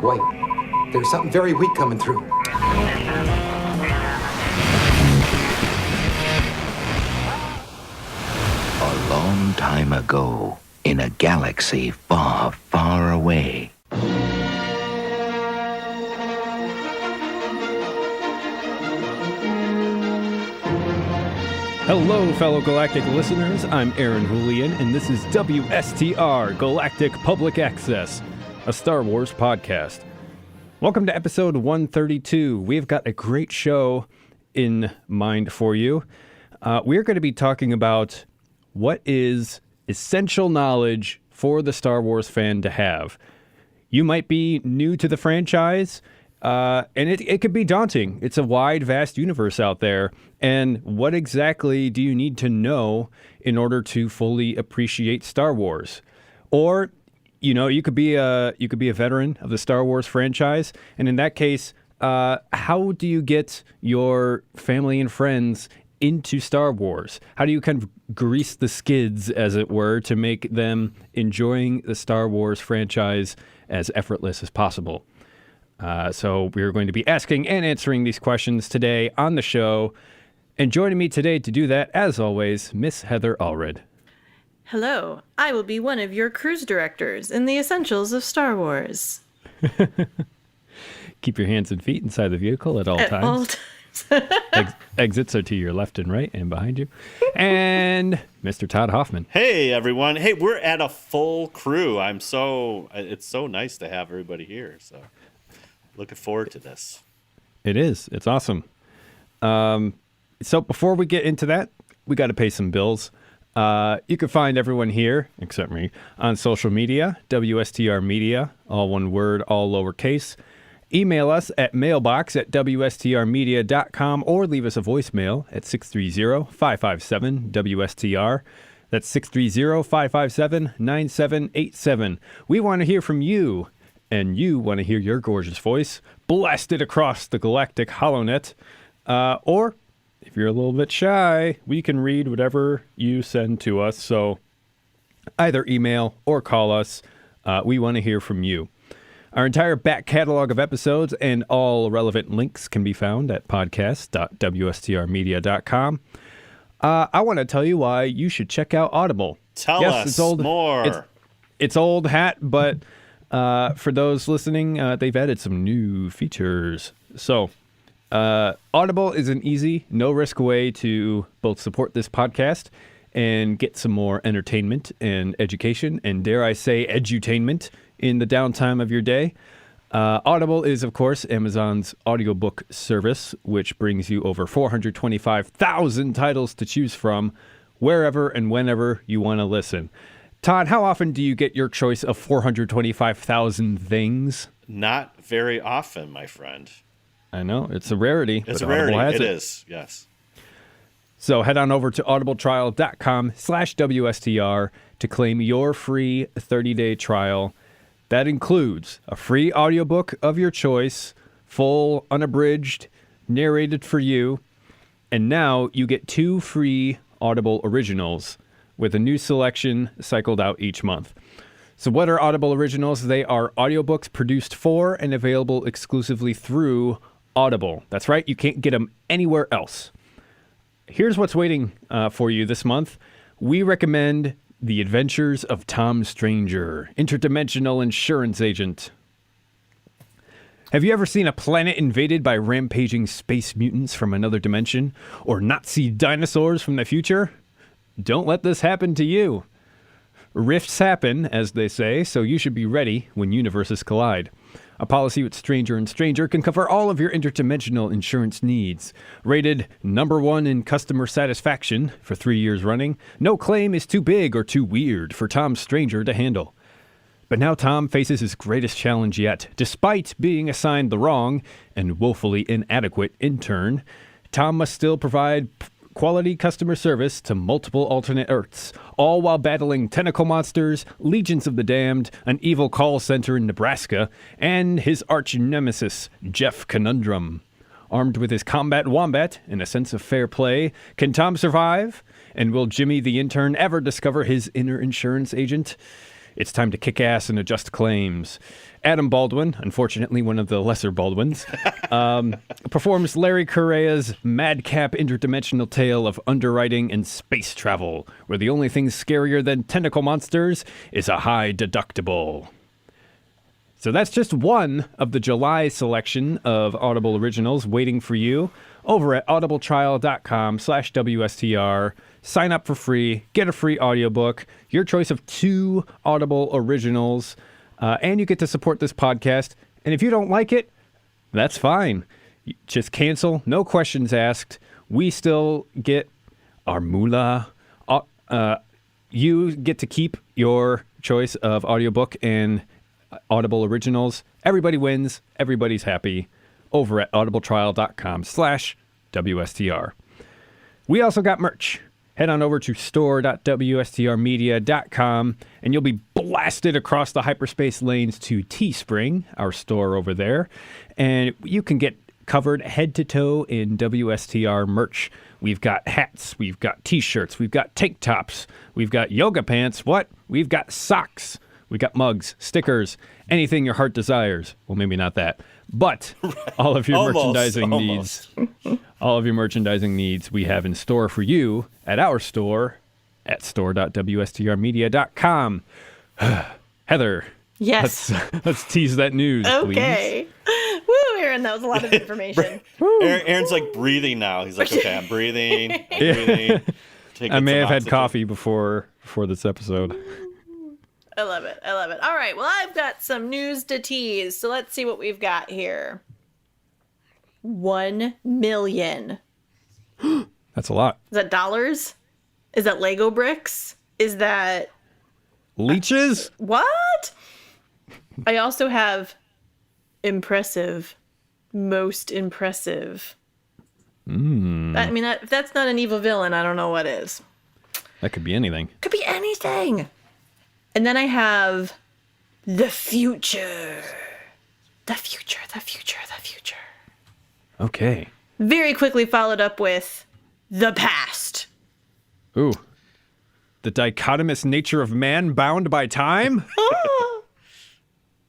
Wait, there's something very weak coming through. A long time ago, in a galaxy far, far away. Hello, fellow Galactic listeners. I'm Aaron Julian, and this is WSTR Galactic Public Access, a Star Wars podcast. Welcome to episode 132. We've got a great show in mind for you. We're going to be talking about what is essential knowledge for the Star Wars fan to have. You might be new to the franchise, and it could be daunting. It's a wide, vast universe out there. And what exactly do you need to know in order to fully appreciate Star Wars? Or, you know, you could be a veteran of the Star Wars franchise. And in that case, how do you get your family and friends into Star Wars? How do you kind of grease the skids, as it were, to make them enjoying the Star Wars franchise as effortless as possible? So we're going to be asking and answering these questions today on the show. And joining me today to do that, as always, Miss Heather Allred. Hello, I will be one of your cruise directors in the essentials of Star Wars. Keep your hands and feet inside the vehicle at all times. Exits are to your left and right and behind you. And Mr. Todd Hoffman. Hey, everyone. Hey, we're at a full crew. It's so nice to have everybody here. So looking forward to this. It is. It's awesome. So before we get into that, we got to pay some bills. You can find everyone here, except me, on social media, WSTR Media, all one word, all lowercase. Email us at mailbox@wstrmedia.com or leave us a voicemail at 630-557-WSTR. That's 630-557-9787. We want to hear from you, and you want to hear your gorgeous voice blasted across the galactic HoloNet. Or if you're a little bit shy, we can read whatever you send to us. So either email or call us. We want to hear from you. Our entire back catalog of episodes and all relevant links can be found at podcast.wstrmedia.com. I want to tell you why you should check out Audible. Tell us more. It's old hat, but for those listening, they've added some new features. So Audible is an easy, no-risk way to both support this podcast and get some more entertainment and education, and dare I say edutainment, in the downtime of your day. Audible is, of course, Amazon's audiobook service, which brings you over 425,000 titles to choose from wherever and whenever you want to listen. Todd, how often do you get your choice of 425,000 things? Not very often, my friend. I know, it's a rarity. It's a Audible rarity. has It is, yes. So head on over to audibletrial.com/WSTR to claim your free 30-day trial. That includes a free audiobook of your choice, full, unabridged, narrated for you. And now you get 2 free Audible originals with a new selection cycled out each month. So what are Audible originals? They are audiobooks produced for and available exclusively through Audible. That's right, you can't get them anywhere else. Here's what's waiting for you this month. We recommend The Adventures of Tom Stranger, Interdimensional Insurance Agent. Have you ever seen a planet invaded by rampaging space mutants from another dimension, or Nazi dinosaurs from the future? Don't let this happen to you. Rifts happen, as they say, so you should be ready when universes collide. A policy with Stranger & Stranger can cover all of your interdimensional insurance needs. Rated #1 in customer satisfaction for 3 years running, no claim is too big or too weird for Tom Stranger to handle. But now Tom faces his greatest challenge yet. Despite being assigned the wrong and woefully inadequate intern, Tom must still provide quality customer service to multiple alternate Earths, all while battling tentacle monsters, legions of the damned, an evil call center in Nebraska, and his arch nemesis, Jeff Conundrum. Armed with his combat wombat and a sense of fair play, can Tom survive? And will Jimmy the intern ever discover his inner insurance agent? It's time to kick ass and adjust claims. Adam Baldwin, unfortunately one of the lesser Baldwins, performs Larry Correa's madcap interdimensional tale of underwriting and space travel, where the only thing scarier than tentacle monsters is a high deductible. So that's just one of the July selection of Audible originals waiting for you over at audibletrial.com/WSTR. Sign up for free, get a free audiobook, your choice of 2 Audible originals, and you get to support this podcast. And if you don't like it, that's fine. Just cancel, no questions asked. We still get our moolah. You get to keep your choice of audiobook and Audible originals. Everybody wins. Everybody's happy over at audibletrial.com/WSTR. We also got merch. Head on over to store.wstrmedia.com and you'll be blasted across the hyperspace lanes to Teespring, our store over there. And you can get covered head to toe in WSTR merch. We've got hats, we've got t-shirts, we've got tank tops, we've got yoga pants. What? We've got socks. We got mugs, stickers, anything your heart desires. Well, maybe not that, but all of your merchandising needs, all of your merchandising needs we have in store for you at our store at store.wstrmedia.com. Heather. Yes. Let's tease that news, please. Okay. Woo, Aaron, that was a lot of information. Aaron's like breathing now. He's like, okay, I'm breathing. I'm breathing. I may have had coffee before this episode. I love it. I love it. All right. Well, I've got some news to tease. So let's see what we've got here. 1 million. That's a lot. Is that dollars? Is that Lego bricks? Is that leeches? What? I also have impressive. Most impressive. I mean, if that's not an evil villain, I don't know what is. That could be anything. Could be anything. And then I have the future. The future, the future, the future. Okay. Very quickly followed up with the past. Ooh. The dichotomous nature of man bound by time?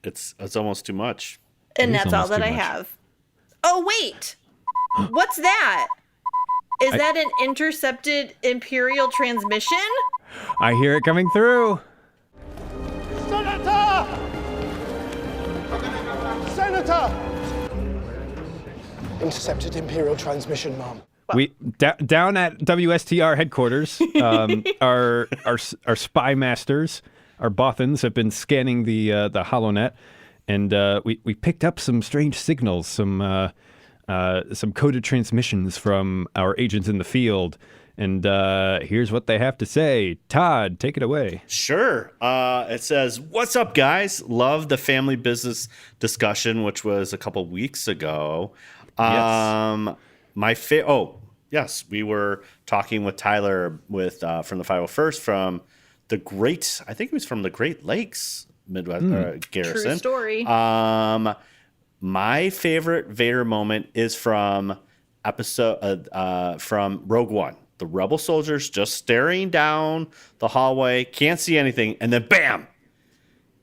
It's almost too much. And that's all that I have. Oh, wait. What's that? Is that an intercepted Imperial transmission? I hear it coming through. Senator! Intercepted Imperial transmission, Mom. We down at WSTR headquarters, our spy masters, our Bothans have been scanning the HoloNet, and we picked up some strange signals, some coded transmissions from our agents in the field. And here's what they have to say. Todd, take it away. Sure. It says, "What's up, guys? Love the family business discussion, which was a couple weeks ago. Yes. Yes, we were talking with Tyler from the 501st from the Great. I think it was from the Great Lakes Midwest Garrison. True story. My favorite Vader moment is from from Rogue One. The rebel soldiers just staring down the hallway, can't see anything, and then bam!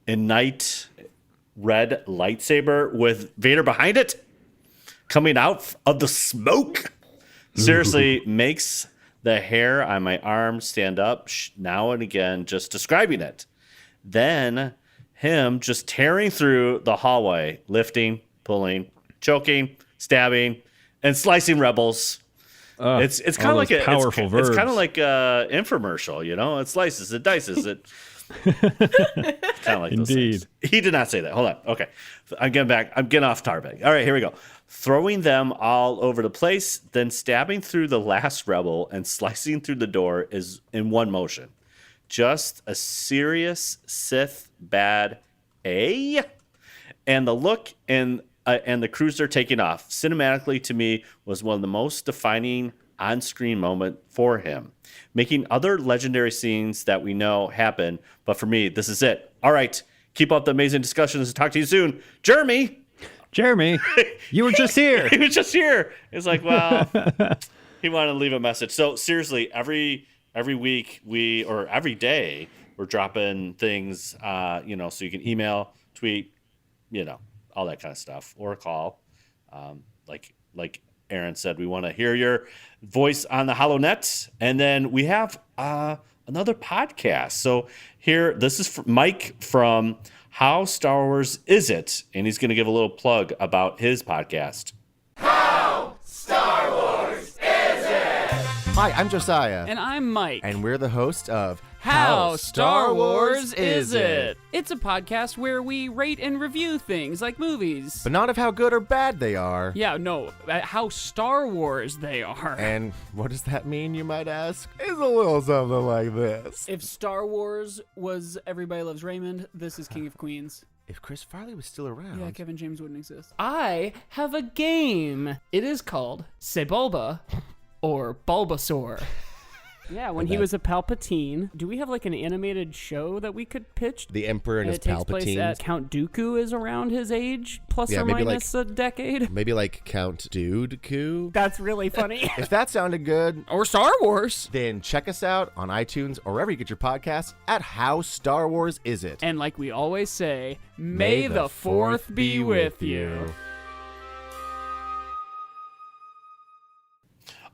A night red lightsaber with Vader behind it, coming out of the smoke. Seriously, makes the hair on my arm stand up now and again, just describing it. Then him just tearing through the hallway, lifting, pulling, choking, stabbing, and slicing rebels. It's kind of like a powerful verbs. It's kind of like a infomercial, you know. It slices, it dices, it. Kind of like those things. He did not say that. Hold on. Okay, I'm getting off topic. All right, here we go. Throwing them all over the place, then stabbing through the last rebel and slicing through the door is in one motion. Just a serious Sith bad A. And the look and the cruiser taking off cinematically to me was one of the most defining on-screen moment for him, making other legendary scenes that we know happen. But for me, this is it. All right, keep up the amazing discussions. Talk to you soon, Jeremy. You were just here. He was just here. It's like, well, he wanted to leave a message. So seriously, every week every day We're dropping things, so you can email, tweet, all that kind of stuff, or call. Like Aaron said, we want to hear your voice on the HoloNet. And then we have another podcast. So here, this is Mike from How Star Wars Is It? And he's going to give a little plug about his podcast. Hi, I'm Josiah. And I'm Mike. And we're the host of How Star Wars Is It? It's a podcast where we rate and review things like movies. But not of how good or bad they are. Yeah, no, how Star Wars they are. And what does that mean, you might ask? It's a little something like this. If Star Wars was Everybody Loves Raymond, this is King of Queens. If Chris Farley was still around. Yeah, Kevin James wouldn't exist. I have a game. It is called Sebulba or Bulbasaur. Yeah, when he was a Palpatine. Do we have like an animated show that we could pitch? The Emperor and his it takes place Palpatine. at Count Dooku is around his age, plus Yeah, or maybe minus a decade. Maybe like Count Dooku. That's really funny. If that sounded good, Or Star Wars. then check us out on iTunes or wherever you get your podcasts at How Star Wars Is It? And like we always say, may the fourth be with you.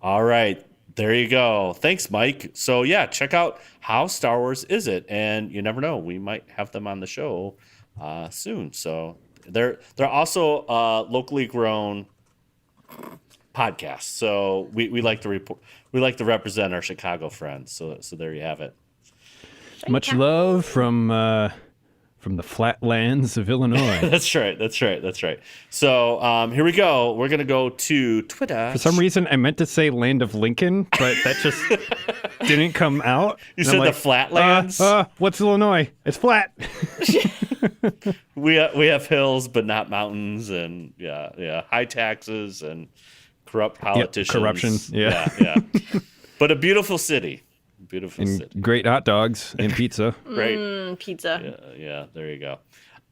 All right. There you go. Thanks, Mike. So yeah, check out How Star Wars Is It? And you never know, we might have them on the show soon. So they're also locally grown podcasts. So we like to represent our Chicago friends. So there you have it. Much love from the flatlands of Illinois. That's right. So here we go. We're gonna go to Twitter. For some reason, I meant to say Land of Lincoln, but that just didn't come out. You And said I'm the flatlands? What's Illinois? It's flat. We have hills, but not mountains, and high taxes and corrupt politicians. corruption, yeah. yeah. But a beautiful city. And great hot dogs and pizza. Great. Pizza. Yeah, there you go.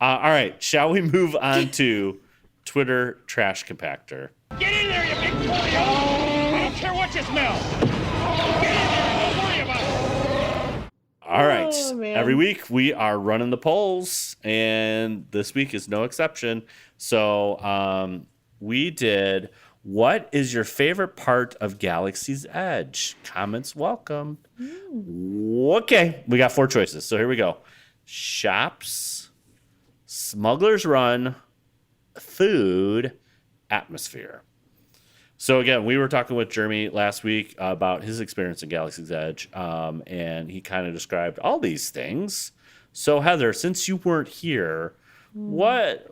All right, shall we move on to Twitter Trash Compactor? Get in there, you big polio! I don't care what you smell! Get in there and don't worry about it! All right. Oh, man. Every week we are running the polls, and this week is no exception. So we did, what is your favorite part of Galaxy's Edge? Comments welcome. Okay, we got 4 choices. So here we go. Shops, Smuggler's Run, food, atmosphere. So again, we were talking with Jeremy last week about his experience in Galaxy's Edge, and he kind of described all these things. So Heather, since you weren't here, what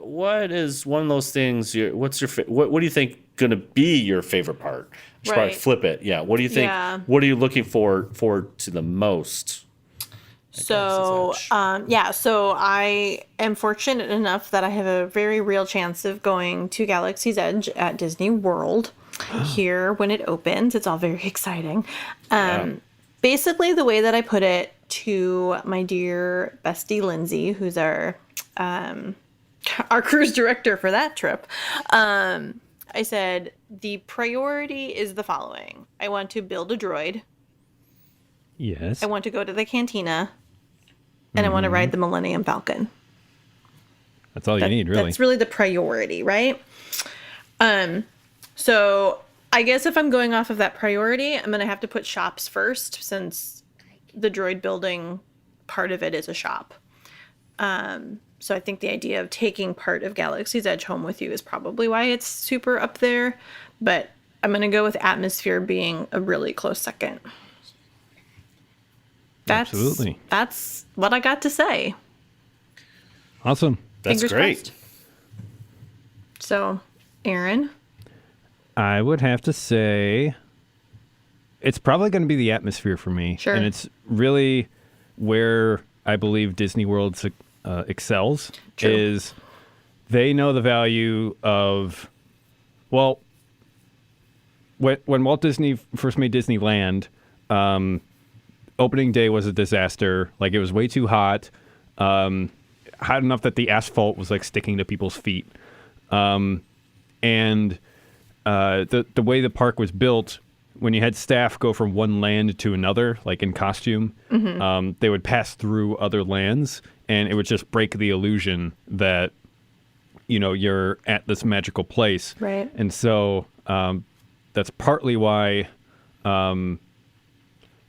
is one of those things? What do you think going to be your favorite part? Should probably Right. flip it. Yeah. What do you think? Yeah. What are you looking forward to the most? So, so I am fortunate enough that I have a very real chance of going to Galaxy's Edge at Disney World here when it opens. It's all very exciting. Basically, the way that I put it to my dear bestie Lindsay, who's our cruise director for that trip, I said, the priority is the following. I want to build a droid. Yes. I want to go to the cantina. And I want to ride the Millennium Falcon. That's all you need, really. That's really the priority, right? So I guess if I'm going off of that priority, I'm going to have to put shops first, since the droid building part of it is a shop. So I think the idea of taking part of Galaxy's Edge home with you is probably why it's super up there. But I'm going to go with atmosphere being a really close second. Absolutely. That's what I got to say. Awesome. That's Fingers great. crossed. So, Aaron? I would have to say it's probably going to be the atmosphere for me. Sure. And it's really where I believe Disney World excels. True. Is they know the value of, well, when Walt Disney first made Disneyland, opening day was a disaster. Like, it was way too hot. Hot enough that the asphalt was like sticking to people's feet. And the way the park was built, when you had staff go from one land to another, like in costume, they would pass through other lands, and it would just break the illusion that, you're at this magical place. Right. And so that's partly why down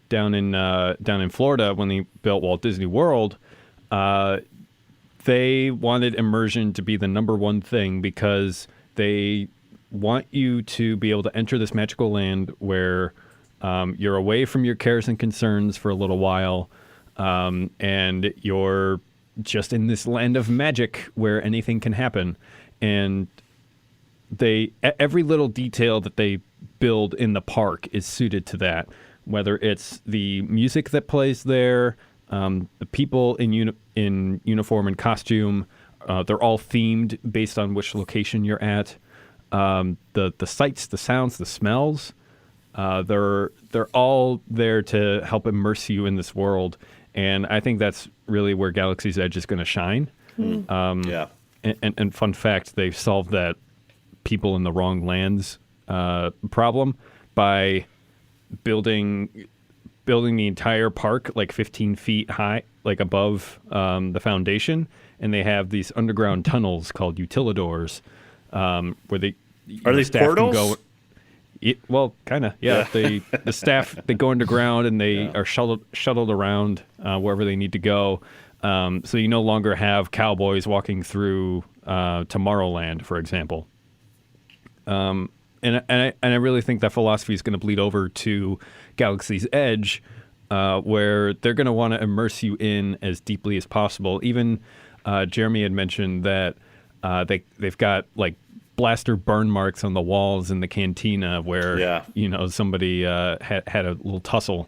in Florida, when they built Walt Disney World, they wanted immersion to be the number one thing, because they want you to be able to enter this magical land where you're away from your cares and concerns for a little while, and you're just in this land of magic where anything can happen. And every little detail that they build in the park is suited to that, whether it's the music that plays there, the people in uniform and costume, they're all themed based on which location you're at. The sights, the sounds, the smells, they're all there to help immerse you in this world. And I think that's really where Galaxy's Edge is going to shine. Yeah. And fun fact, they've solved that people in the wrong lands problem by building the entire park like 15 feet high, like above the foundation. And they have these underground tunnels called utilidors, where they Are they staff portals? Can go. Well, kind of, yeah. The staff, they go underground and they are shuttled around wherever they need to go. So you no longer have cowboys walking through Tomorrowland, for example. And I really think that philosophy is going to bleed over to Galaxy's Edge, where they're going to want to immerse you in as deeply as possible. Even Jeremy had mentioned that they've got like blaster burn marks on the walls in the cantina where somebody had a little tussle.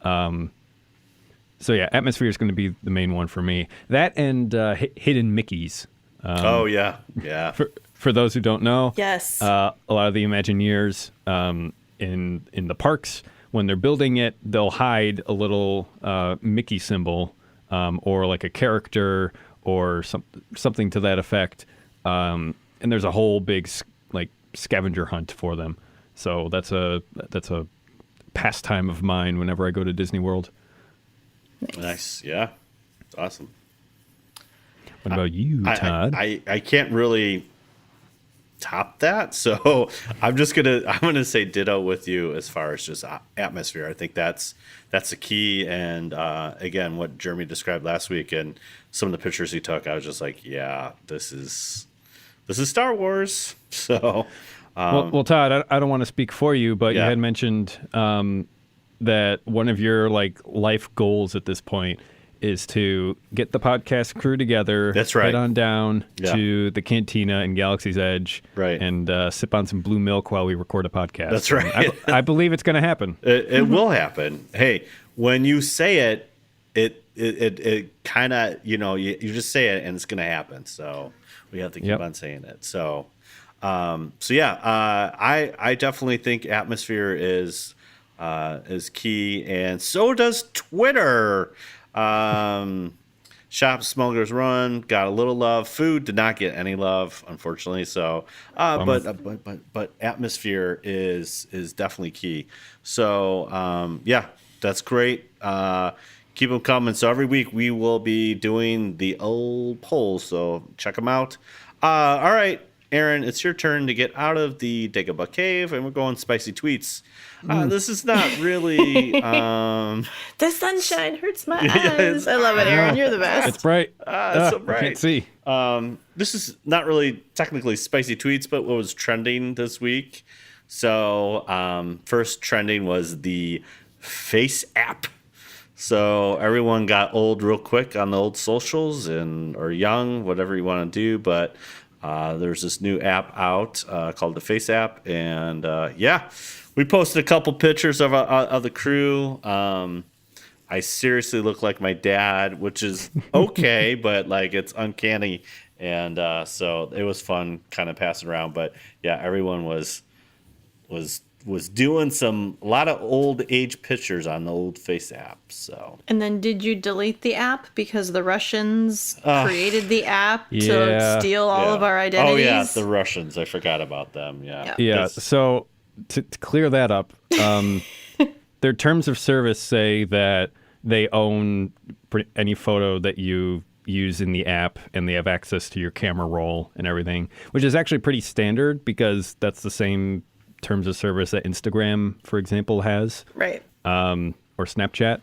So yeah, atmosphere is going to be the main one for me. That and hidden Mickeys. For those who don't know, Yes. a lot of the Imagineers in the parks, when they're building it, they'll hide a little Mickey symbol or like a character or something to that effect. And there's a whole big like scavenger hunt for them. So that's a pastime of mine whenever I go to Disney World. Nice. Yeah. It's awesome. What about you, Todd? I can't really top that, so I'm gonna say ditto with you as far as just atmosphere. I think that's the key. And again, what Jeremy described last week and some of the pictures he took, I was just like, yeah, this is Star Wars. So well, Todd, I don't want to speak for you, but you had mentioned that one of your like life goals at this point is to get the podcast crew together. That's right. Head on down to the cantina in Galaxy's Edge, right, and sip on some blue milk while we record a podcast. That's right. I believe it's going to happen. It will happen. Hey, when you say it kind of, you just say it and it's going to happen. So we have to keep on saying it. So I definitely think atmosphere is key, and so does Twitter. Shop Smugglers Run got a little love. Food did not get any love, unfortunately. So, but atmosphere is definitely key. So, that's great. Keep them coming. So every week we will be doing the old polls. So check them out. All right, Aaron, it's your turn to get out of the Dagobah cave, and we're going spicy tweets. This is not really. The sunshine hurts my eyes. I love it, Aaron. You're the best. It's bright. It's so bright. I can't see. This is not really technically spicy tweets, but what was trending this week. So first trending was the Face app. So everyone got old real quick on the old socials or young, whatever you want to do. But there's this new app out called the Face app. And we posted a couple pictures of the crew. I seriously look like my dad, which is okay, but like it's uncanny. And so it was fun kind of passing around. But yeah, everyone was doing a lot of old age pictures on the old Face app. So. And then did you delete the app because the Russians created the app to steal all of our identities? Oh yeah, the Russians. I forgot about them. Yeah. So to clear that up, their terms of service say that they own any photo that you use in the app, and they have access to your camera roll and everything, which is actually pretty standard because that's the same terms of service that Instagram, for example, has. Right. Or Snapchat.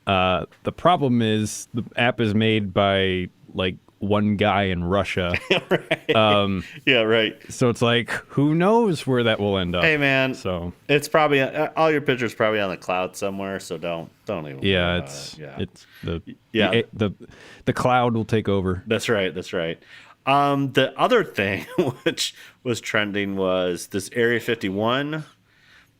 The problem is the app is made by like one guy in Russia. Right. Yeah, right. So it's like, who knows where that will end up? Hey, man. So it's probably all your pictures probably on the cloud somewhere. So don't even. Yeah, it's the cloud will take over. That's right. That's right. The other thing which was trending was this Area 51.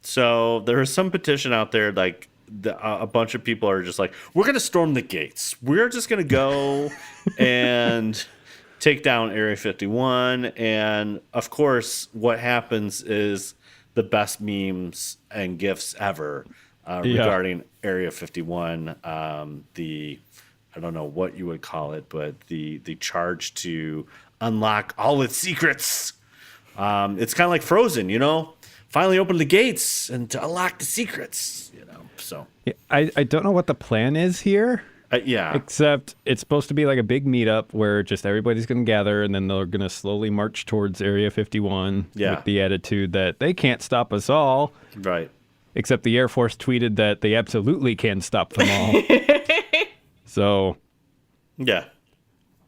So there is some petition out there, like a bunch of people are just like, we're going to storm the gates. We're just going to go and take down Area 51. And of course, what happens is the best memes and GIFs ever regarding Area 51. I don't know what you would call it, but the charge to unlock all its secrets. It's kind of like Frozen, finally open the gates and to unlock the secrets, so. Yeah, I don't know what the plan is here. Yeah. Except it's supposed to be like a big meetup where just everybody's going to gather and then they're going to slowly march towards Area 51 with the attitude that they can't stop us all. Right. Except the Air Force tweeted that they absolutely can stop them all. So, yeah.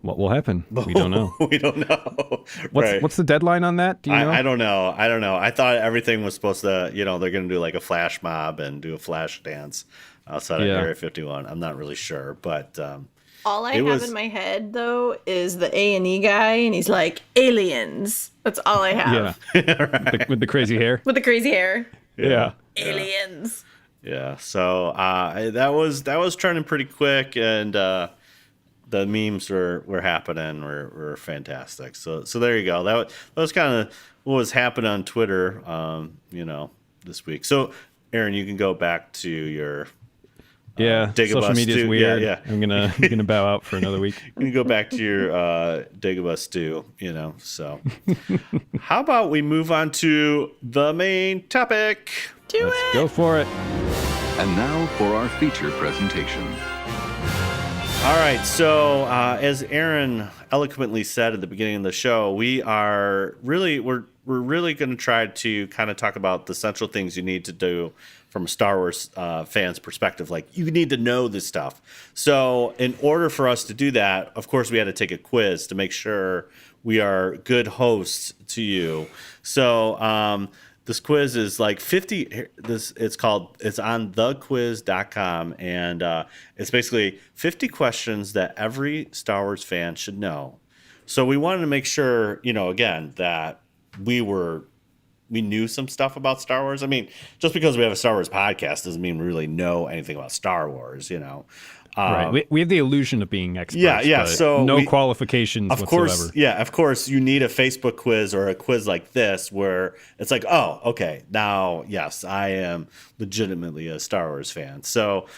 What will happen? We don't know. We don't know. What's the deadline on that? Do you know? I don't know. I thought everything was supposed to, they're going to do like a flash mob and do a flash dance outside of Area 51. I'm not really sure, but all I have in my head though is the A&E guy, and he's like aliens. That's all I have. Yeah, right. with the crazy hair. With the crazy hair. Yeah. Aliens. Yeah. So that was trending pretty quick, and the memes were happening, were fantastic. So there you go. That was kind of what was happening on Twitter, this week. So Aaron, you can go back to your social media is weird. Yeah. I'm gonna bow out for another week. You can go back to your Dagobah stew, So how about we move on to the main topic? Let's go for it. And now for our feature presentation. All right, so as Aaron eloquently said at the beginning of the show, we're really going to try to kind of talk about the essential things you need to do from a Star Wars fan's perspective. Like, you need to know this stuff. So in order for us to do that, of course, we had to take a quiz to make sure we are good hosts to you. So this quiz is like 50. It's on thequiz.com, and it's basically 50 questions that every Star Wars fan should know. So we wanted to make sure, again, that we knew some stuff about Star Wars. I mean, just because we have a Star Wars podcast doesn't mean we really know anything about Star Wars, Right. We have the illusion of being experts. Yeah. But so qualifications of whatsoever. Of course, you need a Facebook quiz or a quiz like this where it's like, oh, okay, now, yes, I am legitimately a Star Wars fan. So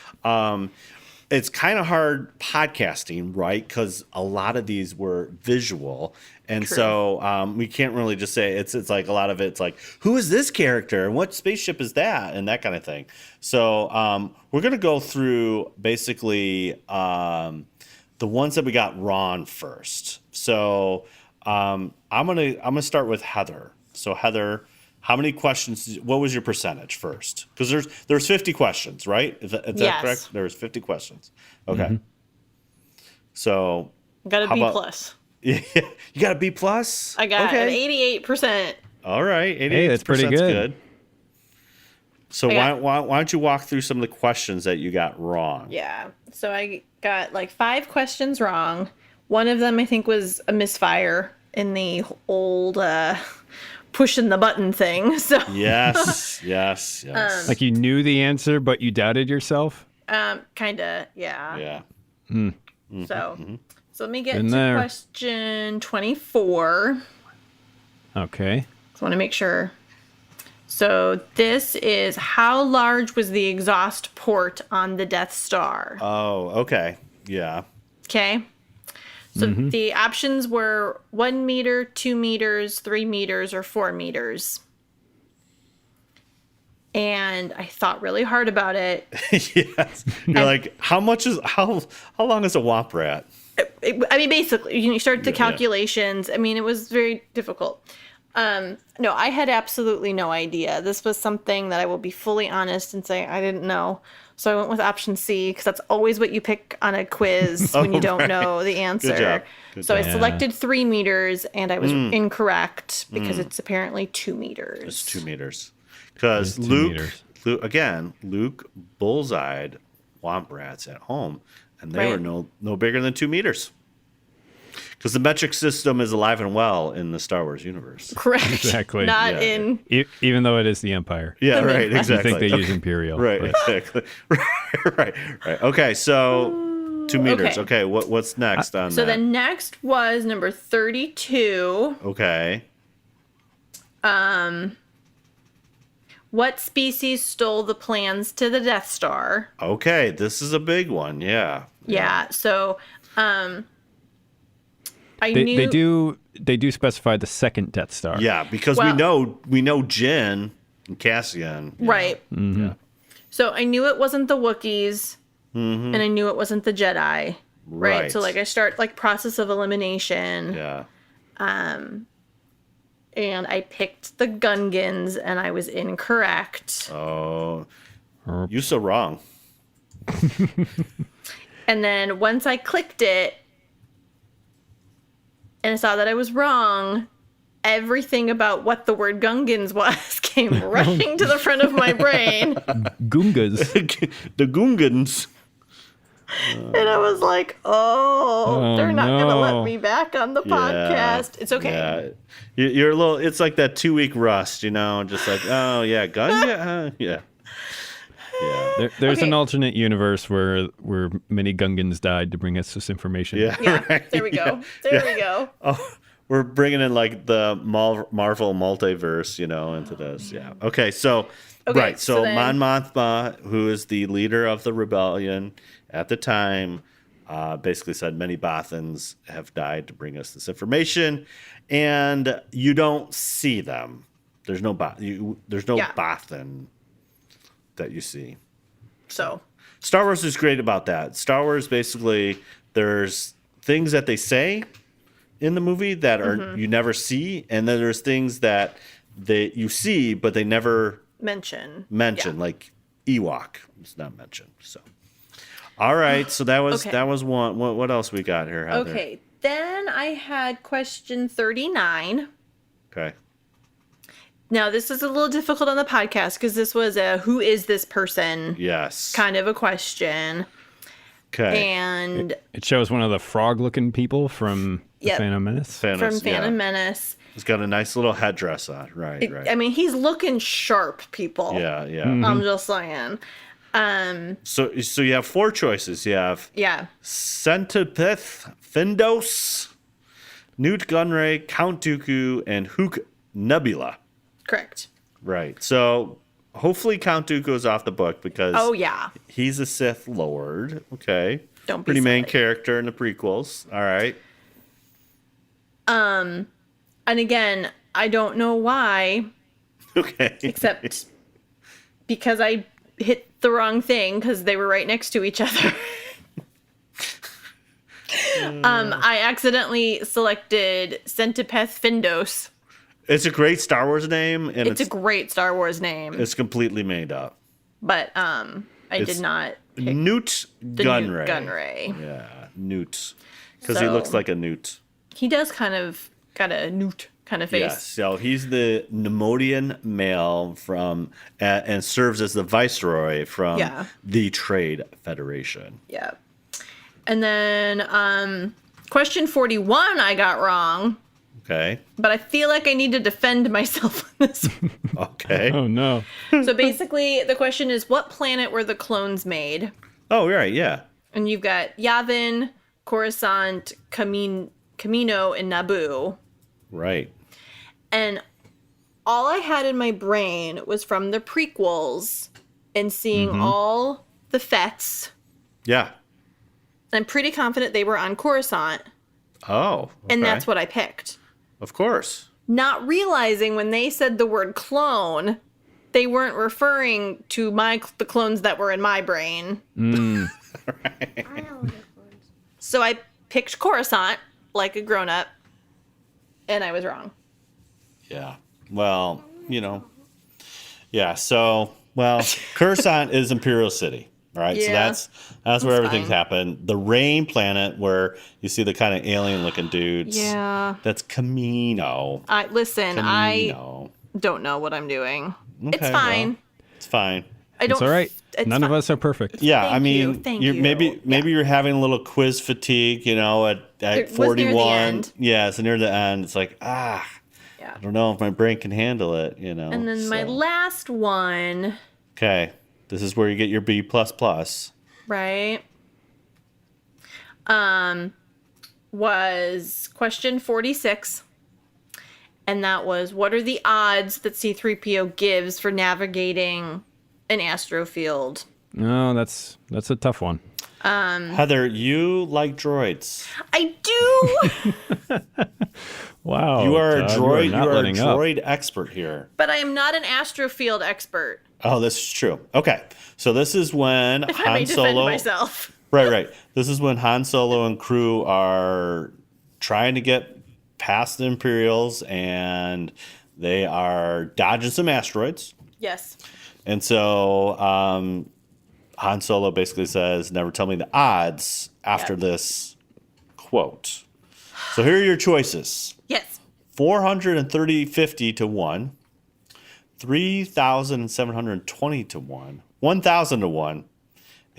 it's kind of hard podcasting, right? Because a lot of these were visual. And True. So we can't really just say it's like a lot of it's like, who is this character and what spaceship is that and that kind of thing. So we're going to go through basically the ones that we got wrong first. So I'm gonna start with Heather. So Heather, how many questions? What was your percentage first? Because there's 50 questions, right? Is that correct? There's 50 questions. Okay. Mm-hmm. So Got a B plus. Yeah, you got a B plus. I got an 88%. All right, 88%. Hey, that's pretty good. So why don't you walk through some of the questions that you got wrong? Yeah. So I got like 5 questions wrong. One of them I think was a misfire in the old pushing the button thing. So yes. Like you knew the answer, but you doubted yourself? Kinda, yeah. Yeah. Mm. So let me get to question 24. Okay. So I want to make sure. So this is, how large was the exhaust port on the Death Star? Oh, okay. Yeah. Okay. So the options were 1 meter, 2 meters, 3 meters, or 4 meters. And I thought really hard about it. Yes. You're like, how long is a womp rat? I mean, basically, you start the calculations. I mean, it was very difficult. No, I had absolutely no idea. This was something that I will be fully honest and say I didn't know. So I went with option C because that's always what you pick on a quiz when you don't know the answer. Good job. I selected 3 meters and I was incorrect because it's apparently 2 meters. It's 2 meters. Because Luke bullseyed womp rats at home, and they were no bigger than 2 meters. Because the metric system is alive and well in the Star Wars universe. Correct. Exactly. Not in... Even though it is the Empire. Yeah, right, exactly. I think they use Imperial. Right, exactly. right. Okay, so 2 meters. Okay, what's next on that? So the next was number 32. Okay. What species stole the plans to the Death Star? Okay, this is a big one. Yeah. Yeah. So, They do specify the second Death Star. Yeah, because we know Jin and Cassian. Right. Yeah. So I knew it wasn't the Wookiees, and I knew it wasn't the Jedi. Right. So I start process of elimination. Yeah. And I picked the Gungans, and I was incorrect. Oh, you're so wrong. And then once I clicked it, and I saw that I was wrong, everything about what the word Gungans was came rushing to the front of my brain. Gungas. The Gungans. And I was like, they're not going to let me back on the podcast. It's okay. Yeah. You're a little, it's like that 2-week rust, just like, oh, yeah, gun, yeah. Yeah. There's an alternate universe where many Gungans died to bring us this information. Yeah, right. There we go. There we go. Oh, we're bringing in the Marvel multiverse, into this. Yeah. Okay, so right. So Mon Mothma, who is the leader of the rebellion at the time, basically said many Bothans have died to bring us this information, and you don't see them. There's no Bothan that you see. So Star Wars is great about that. Star Wars, basically, there's things that they say in the movie that are you never see, and then there's things that you see but they never mention, like Ewok. It's not mentioned. So, all right. So that was one. What else we got here, Heather? Okay. Then I had question 39. Okay. Now, this is a little difficult on the podcast because this was a who is this person? Yes. Kind of a question. Okay. And it shows one of the frog-looking people from the Phantom Menace. From Phantom Menace. He's got a nice little headdress on. Right. I mean, he's looking sharp, people. Yeah. I'm just saying. So you have 4 choices. You have Centipith Findos, Newt Gunray, Count Dooku, and Hook Nebula. Correct. Right. So hopefully Count Dooku is off the book because he's a Sith Lord. Okay. Don't be pretty silly. main character in the prequels. All right. And again, I don't know why. Okay. Except because I hit the wrong thing because they were right next to each other. I accidentally selected Centipeth Findos. It's a great Star Wars name, and it's a great Star Wars name. It's completely made up. But I did not pick Newt Gunray. Newt Gunray. Yeah, Newt, because he looks like a newt. He does kind of got a newt kind of face. Yes, so he's the Nemodian male from and serves as the viceroy from the Trade Federation. Yeah. And then question 41 I got wrong. Okay. But I feel like I need to defend myself on this one. Okay. Oh, no. So basically, the question is, what planet were the clones made? Oh, right, yeah. And you've got Yavin, Coruscant, Camino, and Naboo. Right. And all I had in my brain was from the prequels and seeing all the Fets. Yeah. I'm pretty confident they were on Coruscant. Oh. Okay. And that's what I picked. Of course. Not realizing when they said the word clone, they weren't referring to the clones that were in my brain. So I picked Coruscant like a grown-up, and I was wrong. Yeah. Well, yeah. So, Coruscant is Imperial City, right? Yeah, so that's where everything's fine. happened. The Rain planet, where you see the kind of alien-looking dudes. Yeah. That's Camino. I Camino. don't know what I'm doing. It's Okay, fine. well, it's fine. I don't. It's all right. It's None of fine. us are perfect. Yeah, Thank I mean, you, thank you're, you. maybe you're having a little quiz fatigue, It at was 41. near the end. Yeah, it's near the end. It's like, I don't know if my brain can handle it, And then my so. last one, Okay, this is where you get your B++. right? Was question 46. And that was, what are the odds that C-3PO gives for navigating an astrofield? No, that's a tough one. Heather, you like droids. I do, Wow. You are a Doug, droid. not You are a letting up. droid expert here. but I am not an astrofield expert. Oh, this is true. Okay, so this is when If I may Han defend Solo. myself. Right. This is when Han Solo and crew are trying to get past the Imperials, and they are dodging some asteroids. Yes. And so Han Solo basically says, never tell me the odds after this quote. So here are your choices. Yes. 450 to 1, 3,720 to 1, 1,000 to 1,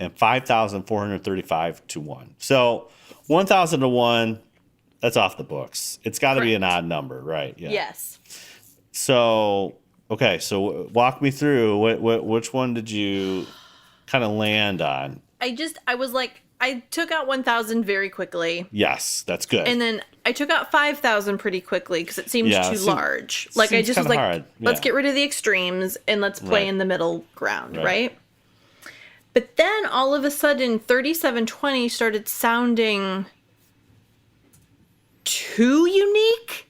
and 5,435 to 1. So 1,000 to 1, that's off the books. It's got to be an odd number, right? Yeah. Yes. So, okay, so walk me through. Which one did you kind of land on? I was like, I took out 1,000 very quickly. Yes, that's good. And then I took out 5,000 pretty quickly because it seemed too large. Like I seems just was kinda like, hard. let's Yeah. get rid of the extremes and let's play Right. in the middle ground, Right. right? But then all of a sudden 3720 started sounding too unique.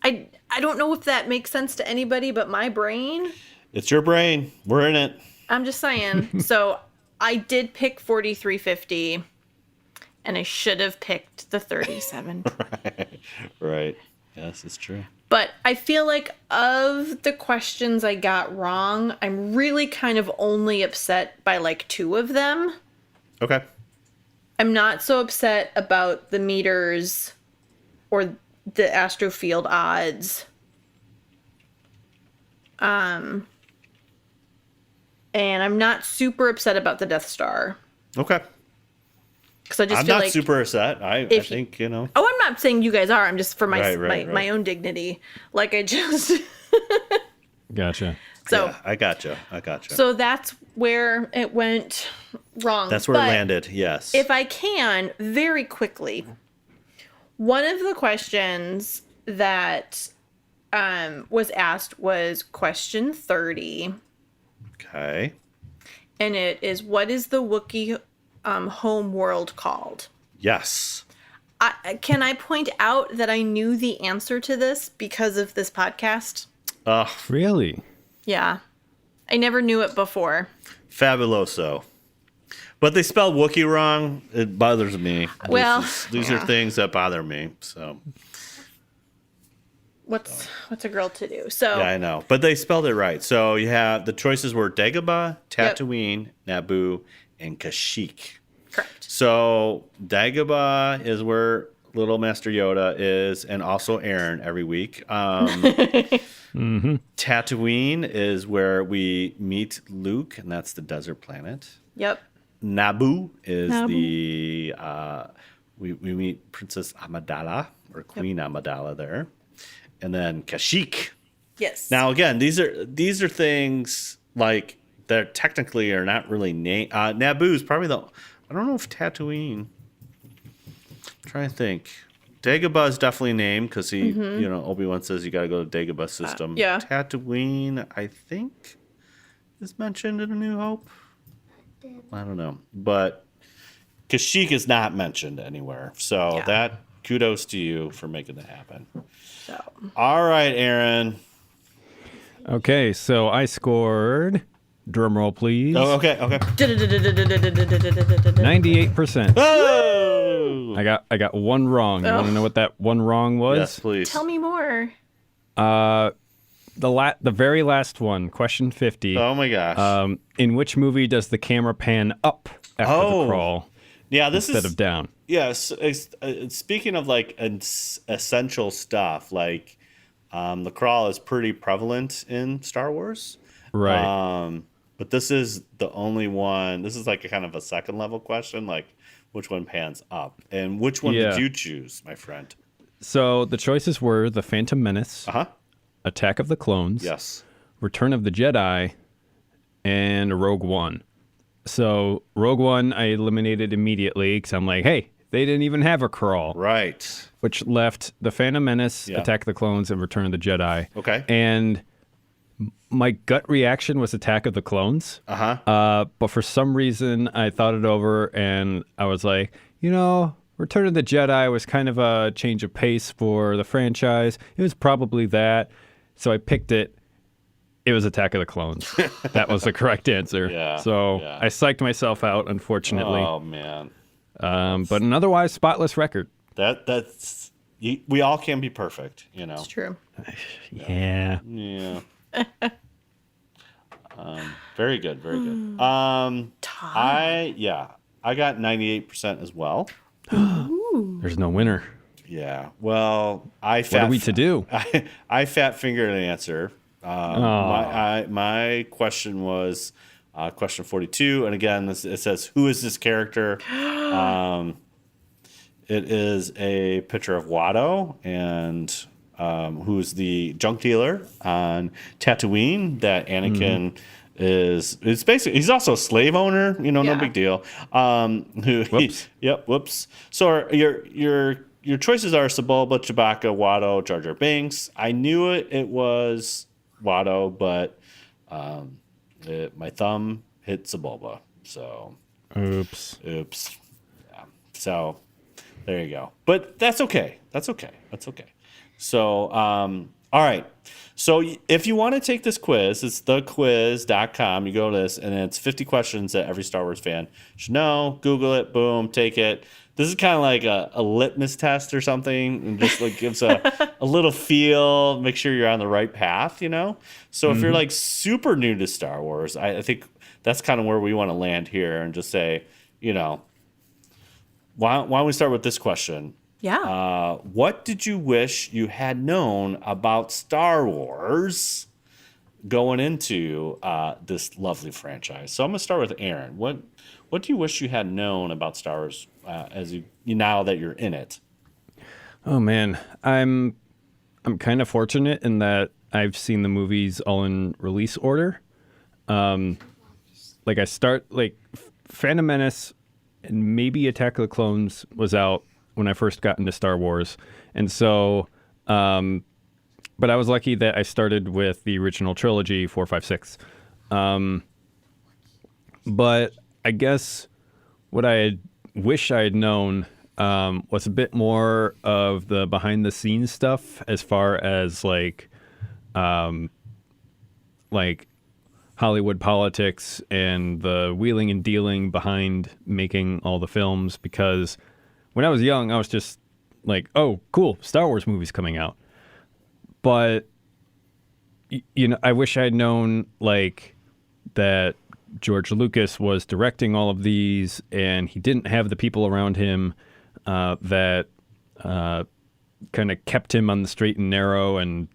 I don't know if that makes sense to anybody but my brain. It's your brain. We're in it. I'm just saying. So I did pick 4350 and I should have picked the 37. Right. Yes, it's true. But I feel like of the questions I got wrong, I'm really kind of only upset by like 2 of them. Okay. I'm not so upset about the meters or the astrofield odds. And I'm not super upset about the Death Star. Okay. Because I just I'm feel not like super upset. I think, Oh, I'm not saying you guys are. I'm just for my Right. my own dignity. Like I just Gotcha. so Yeah, I gotcha. so that's where it went wrong. That's where But it landed. Yes. if I can, very quickly, one of the questions that was asked was question 30. Okay. And it is, what is the Wookiee home world called? Yes. Can I point out that I knew the answer to this because of this podcast? Really? Yeah. I never knew it before. Fabuloso. But they spelled Wookiee wrong. It bothers me. Well, these are things that bother me. So what's a girl to do? So yeah, I know. But they spelled it right. So you have the choices were Dagobah, Tatooine, Naboo, and Kashyyyk. correct. So Dagobah is where little Master Yoda is, and also Aaron every week. Tatooine is where we meet Luke, and that's the desert planet. Yep. Naboo is the we meet Princess Amidala or Queen Amidala there, and then Kashyyyk. Yes. Now again, these are things like that technically are not really named. Naboo is probably the. I don't know if Tatooine. I'm trying to think. Dagobah is definitely named because he, Obi-Wan says you got to go to Dagobah system. yeah. Tatooine, I think, is mentioned in A New Hope. I don't know, but Kashyyyk is not mentioned anywhere. So that kudos to you for making that happen. So. All right, Aaron. Okay, so I scored, drum roll please, Oh, okay. 98%. Oh! I got one wrong. You want to know what that one wrong was? Yes, please. Tell me more. The very last one, question 50. Oh my gosh. In which movie does the camera pan up after the crawl Yeah, this instead is of down? Yes. Speaking of like essential stuff, like the crawl is pretty prevalent in Star Wars. Right. But this is the only one. This is like a kind of a second level question, like which one pans up, and which one did you choose, my friend? So the choices were The Phantom Menace, Attack of the Clones, Yes. Return of the Jedi, and Rogue One. So Rogue One I eliminated immediately because I'm like, hey, they didn't even have a crawl. Right. Which left The Phantom Menace, Attack of the Clones, and Return of the Jedi. Okay. And my gut reaction was Attack of the Clones. But for some reason, I thought it over and I was like, Return of the Jedi was kind of a change of pace for the franchise. It was probably that. So I picked it. It was Attack of the Clones. That was the correct answer. So I psyched myself out, unfortunately. Oh, man. But an otherwise spotless record. That's we all can be perfect, It's true. Yeah. Yeah. Very good. Very good. I got 98% as well. There's no winner. Yeah. Well, What are we to do? I fat fingered an answer. My question was question 42, and again, it says, "Who is this character?" It is a picture of Watto, and who's the junk dealer on Tatooine that Anakin is basically, he's also a slave owner, no big deal. Whoops. Whoops. So your choices are Sebulba, Chewbacca, Watto, Jar Jar Binks. I knew it was Watto, but my thumb hit Sebulba. So Oops. Yeah. So there you go. But that's okay. So, all right. So if you want to take this quiz, it's thequiz.com. You go to this, and it's 50 questions that every Star Wars fan should know. Google it. Boom. Take it. This is kind of like a litmus test or something, and just like gives a little feel, make sure you're on the right path, So if you're like super new to Star Wars, I think that's kind of where we want to land here and just say, why don't we start with this question? Yeah. What did you wish you had known about Star Wars going into this lovely franchise? So I'm going to start with Aaron. What do you wish you had known about Star Wars now that you're in it? Oh man, I'm kind of fortunate in that I've seen the movies all in release order. Like I start Phantom Menace and maybe Attack of the Clones was out when I first got into Star Wars. And so, but I was lucky that I started with the original trilogy, 4, 5, 6. But I guess what I wish I had known was a bit more of the behind the scenes stuff as far as like Hollywood politics and the wheeling and dealing behind making all the films, because when I was young, I was just like, oh, cool, Star Wars movies coming out. But, I wish I had known, that George Lucas was directing all of these, and he didn't have the people around him that kind of kept him on the straight and narrow and,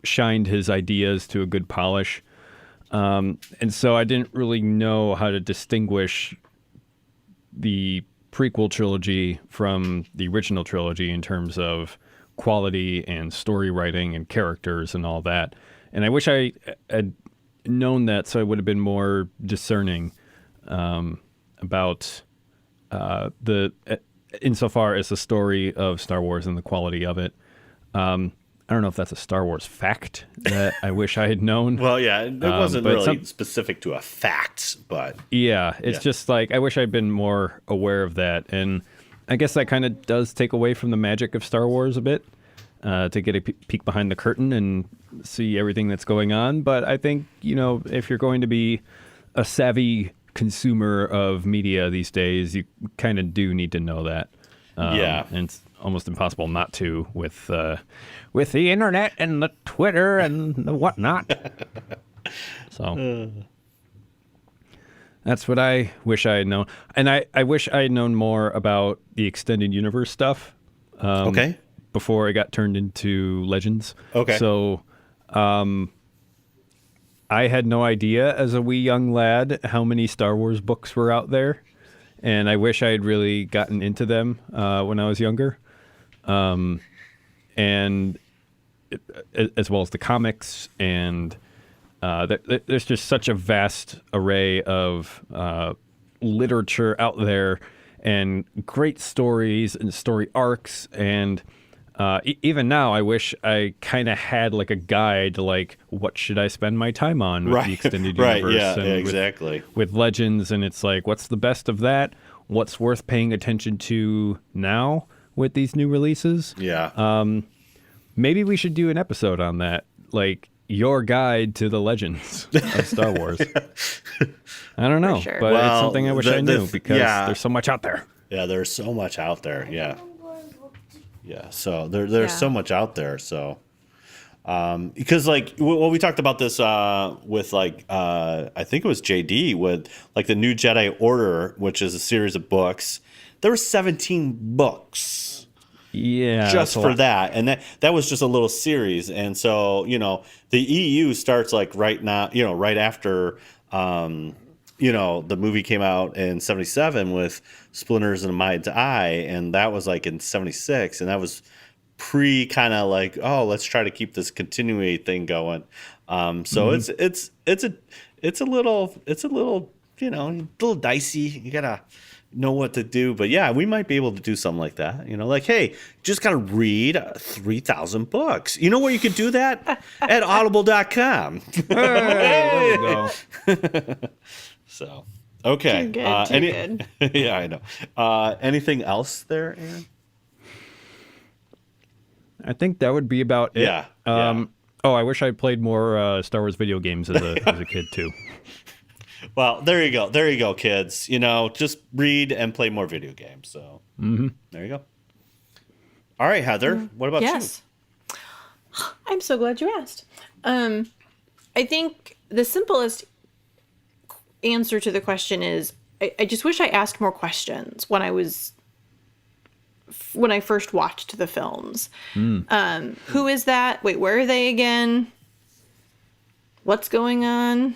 shined his ideas to a good polish. And so I didn't really know how to distinguish the prequel trilogy from the original trilogy in terms of quality and story writing and characters and all that. And I wish I had known that, so I would have been more discerning about insofar as the story of Star Wars and the quality of it. I don't know if that's a Star Wars fact that I wish I had known. Well, yeah, it wasn't really specific to a fact, but... Yeah, it's just like, I wish I'd been more aware of that. And I guess that kind of does take away from the magic of Star Wars a bit. to get a peek behind the curtain and see everything that's going on. But I think, if you're going to be a savvy consumer of media these days, you kind of do need to know that. And it's almost impossible not to with the internet and the Twitter and the whatnot. So that's what I wish I had known. And I wish I had known more about the extended universe stuff. Before I got turned into Legends. Okay. So I had no idea as a wee young lad how many Star Wars books were out there. And I wish I had really gotten into them when I was younger. And as well as the comics. And there's just such a vast array of literature out there and great stories and story arcs. And even now, I wish I kind of had like a guide, like what should I spend my time on with the extended universe? Right, yeah, and exactly. With Legends, and it's like, what's the best of that? What's worth paying attention to now with these new releases? Yeah. Maybe we should do an episode on that, like your guide to the Legends of Star Wars. I don't know, sure. but it's something I wish I knew because there's so much out there. Yeah, there's so much out there. Yeah. Yeah, so there's so much out there. So, because like we talked about this with like I think it was JD with like the New Jedi Order, which is a series of books. There were 17 books. Yeah, just for that, and that was just a little series. And so the EU starts like right now, right after the movie came out in 1977 with Splinters in a Mind's Eye, and that was like in 1976, and that was pre kind of like, oh, let's try to keep this continuity thing going. So it's a little little dicey. You gotta know what to do, but yeah, we might be able to do something like that. Like, hey, just gotta read 3,000 books. You know where you could do that? At audible.com. Hey, there we go. So, okay. Too good. Yeah, I know. Anything else there, Aaron? I think that would be about it. Yeah. Oh, I wish I played more Star Wars video games as a kid too. Well, there you go. There you go, kids. Just read and play more video games. So there you go. All right, Heather. What about you? I'm so glad you asked. I think the simplest answer to the question is I just wish I asked more questions when I first watched the films. Who is that? Wait, where are they again? What's going on?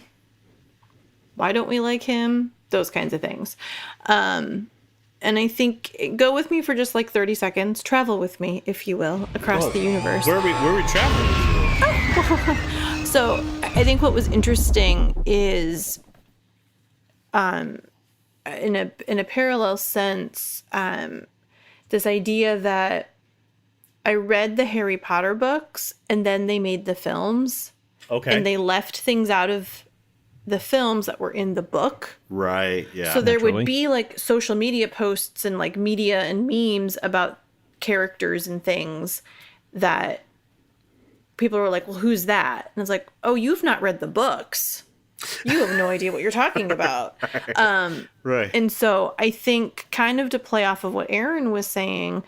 Why don't we like him? Those kinds of things. And I think go with me for just like 30 seconds. Travel with me, if you will, across the universe. Where are we traveling? So I think what was interesting is, in a parallel sense, this idea that I read the Harry Potter books and then they made the films. Okay. And they left things out of the films that were in the book. Right, yeah. So there would be like social media posts and like media and memes about characters and things that people were like, well, who's that? And it's like, oh, you've not read the books. You have no idea what you're talking about. Right. And so I think kind of to play off of what Aaron was saying,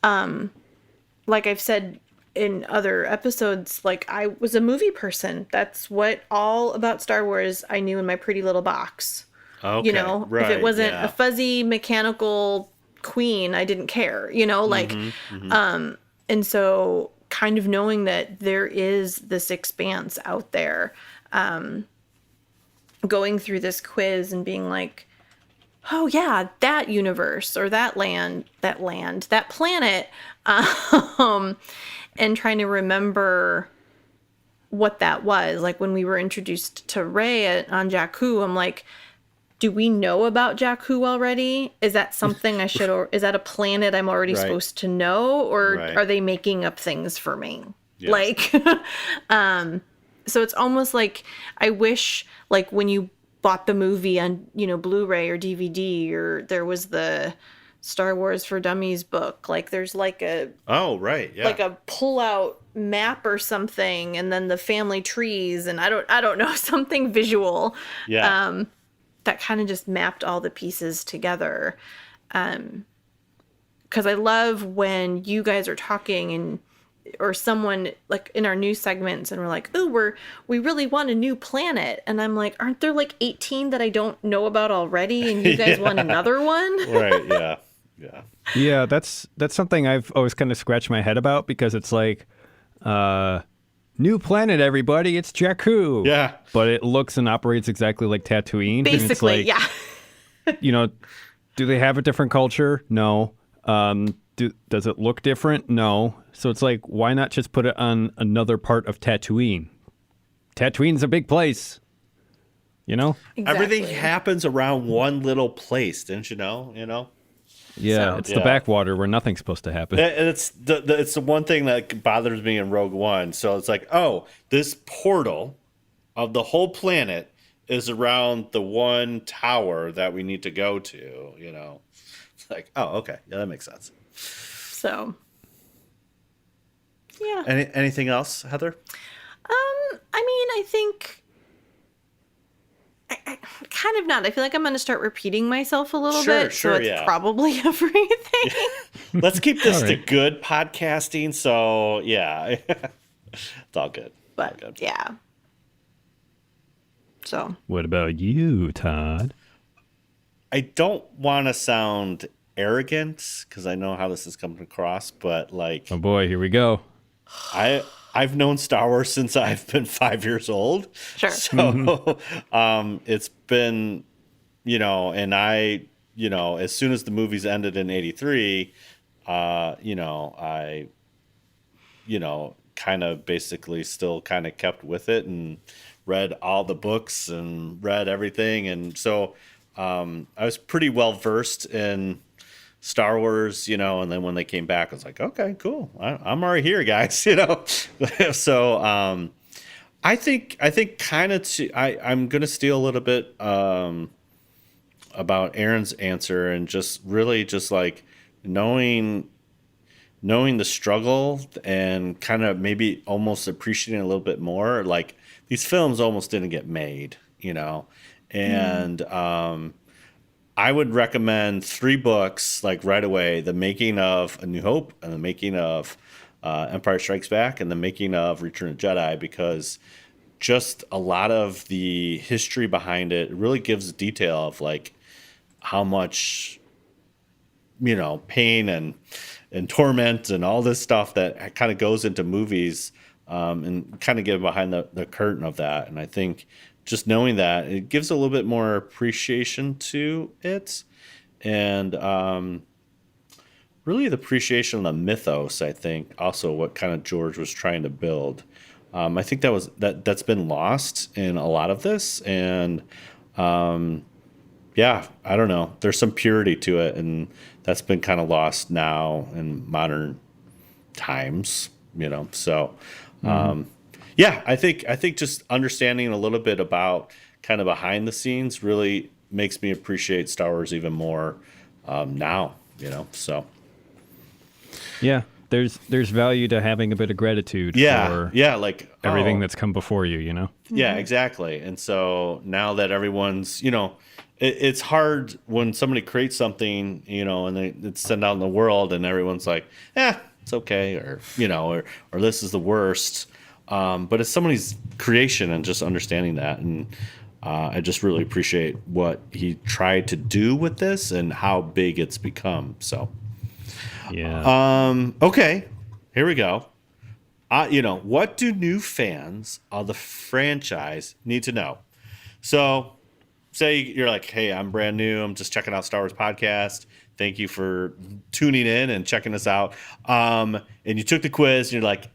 like I've said in other episodes, like I was a movie person. That's what all about Star Wars I knew in my pretty little box. Okay, If it wasn't a fuzzy mechanical queen, I didn't care, and so kind of knowing that there is this expanse out there, going through this quiz and being like, oh yeah, that universe or that planet, and trying to remember what that was. Like when we were introduced to Rey on Jakku, I'm like, do we know about Jakku already? Is that something I should, or is that a planet I'm already supposed to know? Or are they making up things for me? Yeah. Like, so it's almost like I wish, like when you bought the movie on, Blu-ray or DVD, or there was the Star Wars for Dummies book. Like there's like a Oh, right. Yeah. like a pull-out map or something, and then the family trees, and I don't know, something visual. Yeah. That kind of just mapped all the pieces together. Because I love when you guys are talking or someone like in our news segments and we're like, oh, we really want a new planet. And I'm like, aren't there like 18 that I don't know about already? And you guys want another one? Right. Yeah. Yeah. Yeah, that's something I've always kind of scratched my head about, because it's like, new planet, everybody, it's Jakku. Yeah. But it looks and operates exactly like Tatooine. Basically, and it's like, yeah. Do they have a different culture? No. Does it look different? No. So it's like, why not just put it on another part of Tatooine? Tatooine's a big place. Exactly. Everything happens around one little place, didn't you know? Yeah, So- it's the backwater where nothing's supposed to happen. And it's the one thing that bothers me in Rogue One. So it's like, oh, this portal of the whole planet is around the one tower that we need to go to, It's like, oh, okay. Yeah, that makes sense. So, yeah. Anything else, Heather? I think I kind of not. I feel like I'm going to start repeting myself a little bit. Sure, so it's yeah. probably everything. Let's keep this All to right. good podcasting. So, yeah, it's all good. But All good. yeah. So, What about you, Todd? I don't want to sound arrogant because I know how this is coming across, but like, Oh boy, here we go. I've known Star Wars since I've been 5 years old. Sure. So it's been, and I, as soon as the movies ended in '83, I, kind of basically still kind of kept with it and read all the books and read everything. And so I was pretty well versed in Star Wars, and then when they came back, I was like, okay, cool. I'm already here, guys, So I think kind of I'm going to steal a little bit about Aaron's answer, and just really just like knowing the struggle and kind of maybe almost appreciating a little bit more. Like these films almost didn't get made, and I would recommend 3 books like right away: The Making of A New Hope, and The Making of Empire Strikes Back, and The Making of Return of the Jedi, because just a lot of the history behind it really gives detail of like how much pain and torment and all this stuff that kind of goes into movies, and kind of get behind the curtain of that. And I think just knowing that, it gives a little bit more appreciation to it, and really the appreciation of the mythos. I think also what kind of George was trying to build. I think that's been lost in a lot of this, and yeah, I don't know. There's some purity to it, and that's been kind of lost now in modern times. So. Yeah, I think just understanding a little bit about kind of behind the scenes really makes me appreciate Star Wars even more now, So Yeah, there's value to having a bit of gratitude for like everything that's come before you, Yeah, exactly. And so now that everyone's, it's hard when somebody creates something, and it's sent out in the world, and everyone's like, it's okay, or or this is the worst. But it's somebody's creation, and just understanding that. And I just really appreciate what he tried to do with this and how big it's become. So, yeah. Okay, here we go. What do new fans of the franchise need to know? So, say you're like, hey, I'm brand new. I'm just checking out Star Wars podcast. Thank you for tuning in and checking us out. And you took the quiz, and you're like,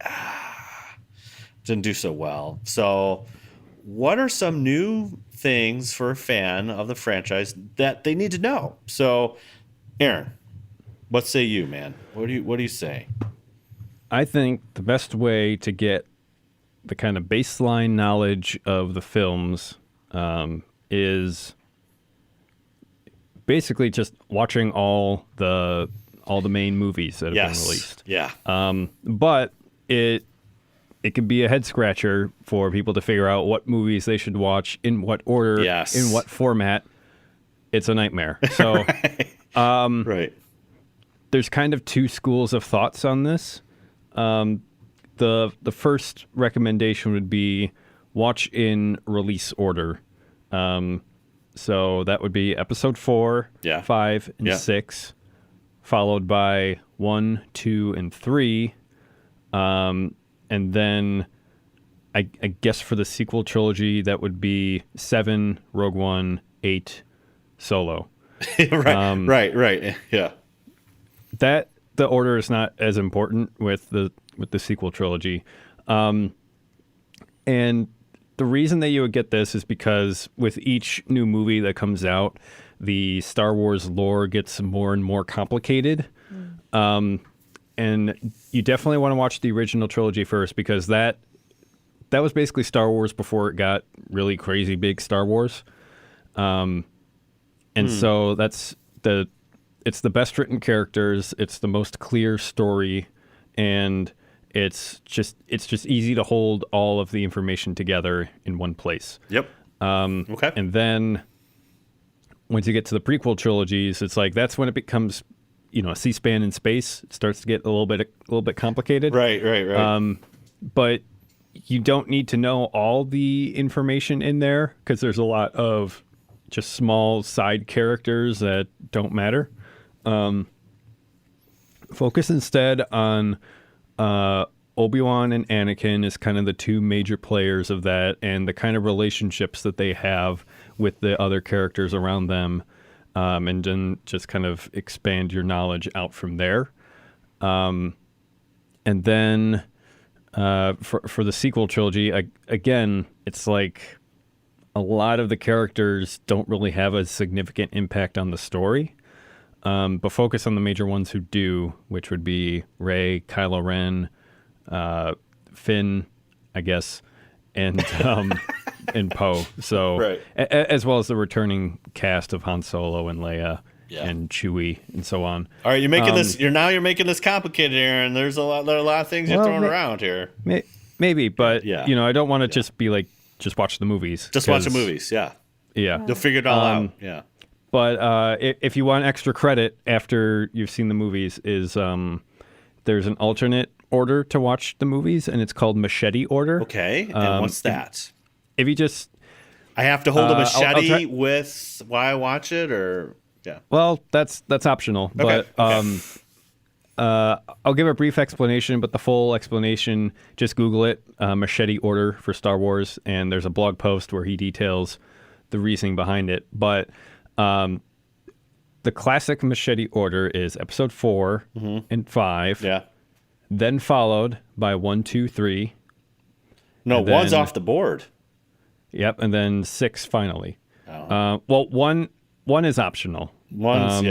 didn't do so well. So what are some new things for a fan of the franchise that they need to know? So, Aaron, what say you, man? What do you say? I think the best way to get the kind of baseline knowledge of the films is basically just watching all the main movies that have been released. Yeah. But it can be a head scratcher for people to figure out what movies they should watch, in what order, in what format. It's a nightmare. So, right. There's kind of two schools of thoughts on this. The first recommendation would be watch in release order. So that would be episode 4, 5, and 6, followed by 1, 2, and 3. And then I guess for the sequel trilogy, that would be 7, Rogue One, 8, Solo. Right. Yeah. That the order is not as important with the sequel trilogy. And the reason that you would get this is because with each new movie that comes out, the Star Wars lore gets more and more complicated. And you definitely want to watch the original trilogy first, because that was basically Star Wars before it got really crazy big Star Wars. And so it's the best written characters, it's the most clear story, and it's just easy to hold all of the information together in one place. Yep. Okay. And then once you get to the prequel trilogies, it's like that's when it becomes, a C-SPAN in space. It starts to get a little bit complicated. Right. But you don't need to know all the information in there, because there's a lot of just small side characters that don't matter. Focus instead on Obi-Wan and Anakin is kind of the two major players of that, and the kind of relationships that they have with the other characters around them, and then just kind of expand your knowledge out from there. And then for the sequel trilogy, again, it's like a lot of the characters don't really have a significant impact on the story. But focus on the major ones who do, which would be Rey, Kylo Ren, Finn, I guess, and and Poe. So, as well as the returning cast of Han Solo and Leia and Chewie and so on. All right, you're making this. You're making this complicated here, and there are a lot of things you're throwing around here. Maybe, but I don't want to just be like, just watch the movies. Just watch the movies. Yeah. You'll figure it all out. Yeah. But if you want extra credit after you've seen the movies, is there's an alternate order to watch the movies, and it's called machete order. Okay, and what's that? If you just... I have to hold a machete with while I watch it, or... Yeah. Well, that's optional, but I'll give a brief explanation, but the full explanation, just Google it, machete order for Star Wars, and there's a blog post where he details the reasoning behind it. But the classic machete order is episode 4 and 5. Yeah. Then followed by 1, 2, 3. No, one's off the board. Yep, and then 6 finally. Oh. Well, one is optional. One's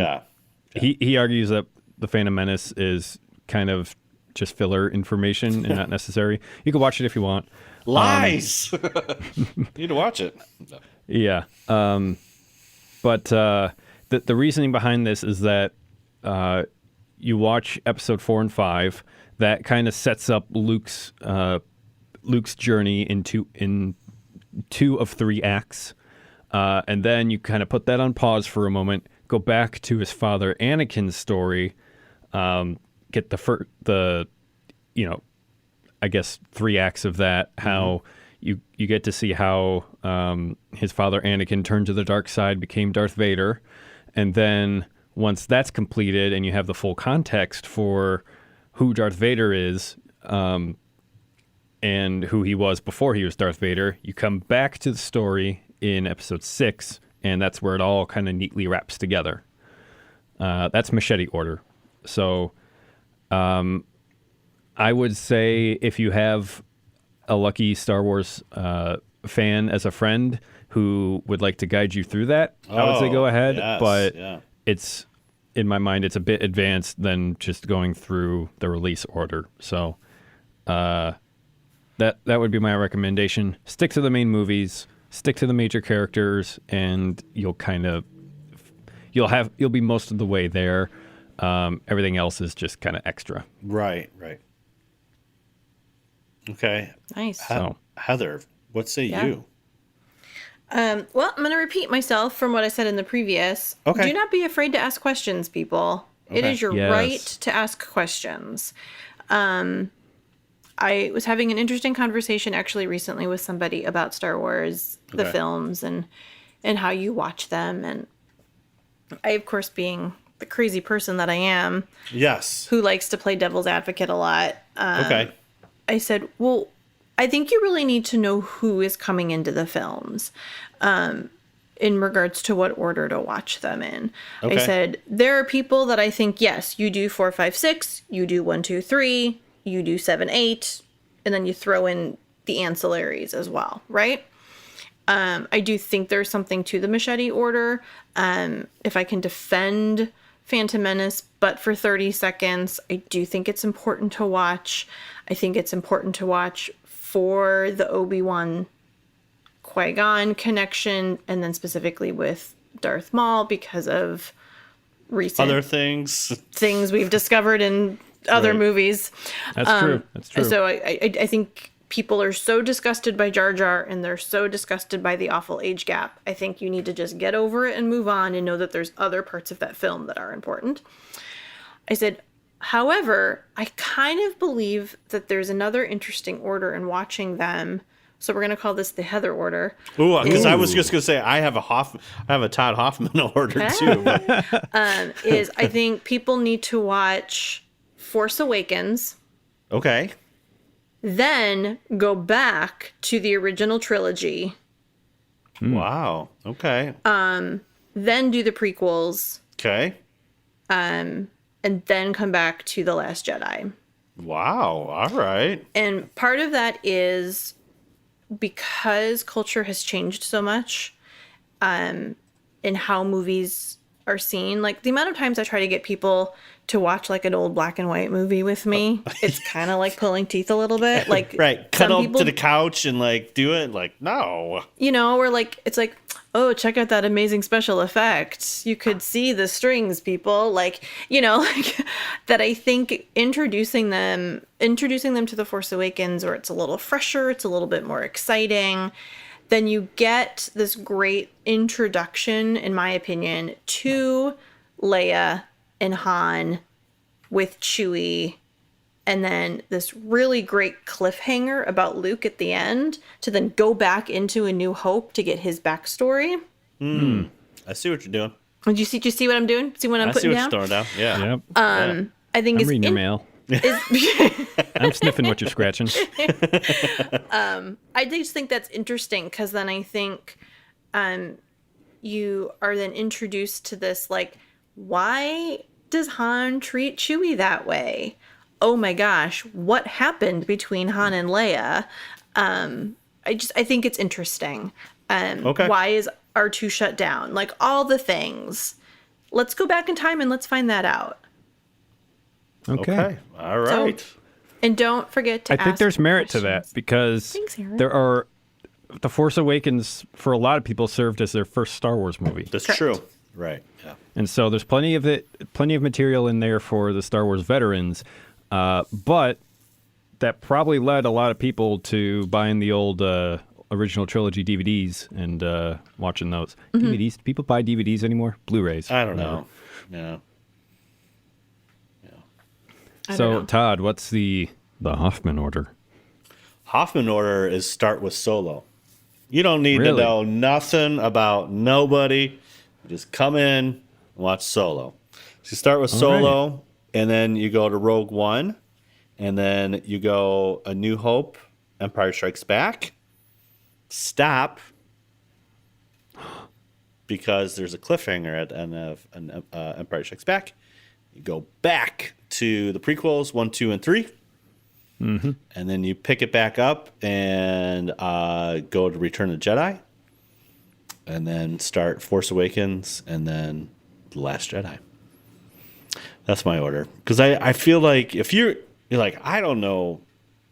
He argues that the Phantom Menace is kind of just filler information and not necessary. You can watch it if you want. Lies. You need to watch it. Yeah. But the reasoning behind this is that you watch episode 4 and 5. That kind of sets up Luke's journey in two of 3 acts, and then you kind of put that on pause for a moment, go back to his father Anakin's story, get the I guess 3 acts of that, how you get to see how his father Anakin turned to the dark side, became Darth Vader, and then once that's completed and you have the full context for who Darth Vader is, and who he was before he was Darth Vader, you come back to the story in episode 6, and that's where it all kind of neatly wraps together. That's machete order. So I would say if you have a lucky Star Wars fan as a friend who would like to guide you through that, I would say go ahead. Yes, but it's, in my mind, it's a bit advanced than just going through the release order. So that would be my recommendation. Stick to the main movies, stick to the major characters, and you'll you'll be most of the way there. Everything else is just kind of extra. Right. Okay. Nice. Heather, what say you? Well, I'm going to repeat myself from what I said in the previous. Okay. Do not be afraid to ask questions, people. It Okay. is your Yes. right to ask questions. I was having an interesting conversation actually recently with somebody about Star Wars, the Okay. films, and how you watch them. And I, of course, being the crazy person that I am, Yes. who likes to play devil's advocate a lot, Okay. I said, well, I think you really need to know who is coming into the films in regards to what order to watch them in. Okay. I said, there are people that I think, yes, you do 4, 5, 6, you do 1, 2, 3, you do 7, 8, and then you throw in the ancillaries as well, right? I do think there's something to the machete order. If I can defend Phantom Menace, but for 30 seconds, I do think it's important to watch. I think it's important to watch for the Obi-Wan Qui-Gon connection, and then specifically with Darth Maul because of recent Other things. things we've discovered in other Right. movies. That's true. That's true. So I think people are so disgusted by Jar Jar, and they're so disgusted by the awful age gap. I think you need to just get over it and move on and know that there's other parts of that film that are important. I said, however, I kind of believe that there's another interesting order in watching them. So we're going to call this the Heather order. Ooh, because I was just gonna say I have a Todd Hoffman order too. But- Is I think people need to watch Force Awakens, okay. then go back to the original trilogy, Wow. Okay. then do the prequels, Okay. and then come back to The Last Jedi. Wow. All right. And part of that is because culture has changed so much in how movies are seen. Like the amount of times I try to get people to watch like an old black and white movie with me, it's kind of like pulling teeth a little bit. Like Right. some Cuddle people, to the couch and like do it. Like no. you know, or like it's like, oh, check out that amazing special effect. You could see the strings, people. Like, you know, like that. I think introducing them to The Force Awakens, where it's a little fresher, it's a little bit more exciting. Then you get this great introduction, in my opinion, to Leia and Han with Chewie, and then this really great cliffhanger about Luke at the end to then go back into A New Hope to get his backstory. I see what you're doing. Did you see what I'm doing? See what I'm I see putting what down? you're throwing down. Yeah. Yep. I think I'm it's reading your mail. I'm sniffing what you're scratching. I just think that's interesting because then I think you are then introduced to this, like, why does Han treat Chewie that way? Oh my gosh, what happened between Han and Leia? I think it's interesting. Okay. Why is R2 shut down? Like all the things. Let's go back in time and let's find that out. Okay. All right. And don't forget to I think ask there's merit to questions. that because Thanks, Aaron. there are The Force Awakens for a lot of people served as their first Star Wars movie. That's Correct. true. Right. Yeah. And so there's plenty of material in there for the Star Wars veterans, but that probably led a lot of people to buying the old original trilogy DVDs and watching those. Mm-hmm. DVDs? Do people buy DVDs anymore? Blu-rays? I don't Whatever. know. Yeah. I don't So know. Todd, what's the Hoffman order? Hoffman order is start with Solo. You don't need to Really? know nothing about nobody. You just come in and watch Solo. So you start with Solo, and then you go to Rogue One, and then you go A New Hope, Empire Strikes Back. Stop, because there's a cliffhanger at the end of Empire Strikes Back. You go back to the prequels, 1, 2, and 3. Mm-hmm. And then you pick it back up and go to Return of the Jedi. And then start Force Awakens and then The Last Jedi. That's my order. Because I feel like if you're like, I don't know,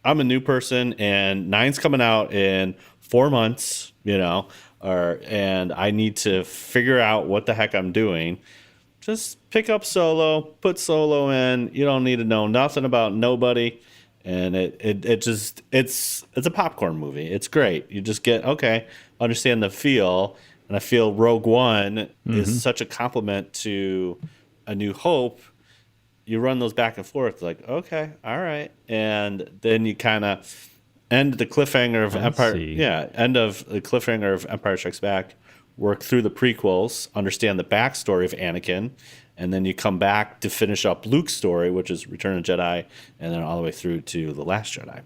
I'm a new person and 9's coming out in 4 months, you know. and I need to figure out what the heck I'm doing, just pick up Solo, put Solo in. You don't need to know nothing about nobody. And it's a popcorn movie. It's great. You just get, okay, understand the feel. And I feel Rogue One is such a compliment to A New Hope. You run those back and forth, like, okay, all right. And then you kind of end the cliffhanger of Empire. Yeah, end of the cliffhanger of Empire Strikes Back. Work through the prequels, understand the backstory of Anakin, and then you come back to finish up Luke's story, which is Return of the Jedi, and then all the way through to The Last Jedi.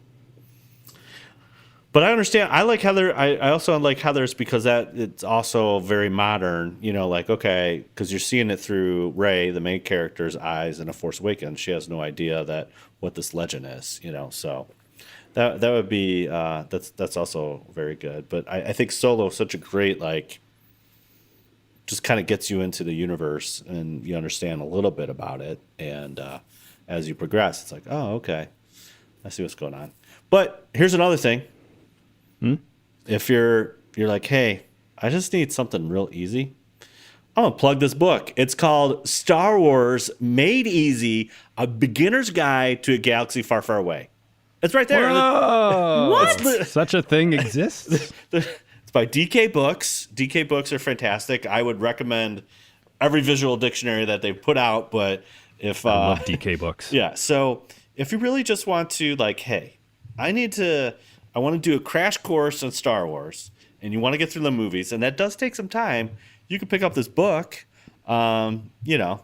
But I understand. I like Heather. I also like Heather's because that it's also very modern. You know, like, okay, because you're seeing it through Rey, the main character's eyes in A Force Awakens. She has no idea that what this legend is. You know, so that would be that's also very good. But I think Solo is such a great, like, just kind of gets you into the universe and you understand a little bit about it. And as you progress, it's like, oh, okay, I see what's going on. But here's another thing. If you're like, hey, I just need something real easy, I'm gonna plug this book. It's called Star Wars Made Easy: A Beginner's Guide to a Galaxy Far, Far Away. It's right there. Whoa! What? Such a thing exists? It's by DK Books. DK Books are fantastic. I would recommend every visual dictionary that they've put out. But if I love DK Books. Yeah. So if you really just want to, like, hey, I want to do a crash course on Star Wars, and you want to get through the movies, and that does take some time, you can pick up this book, you know,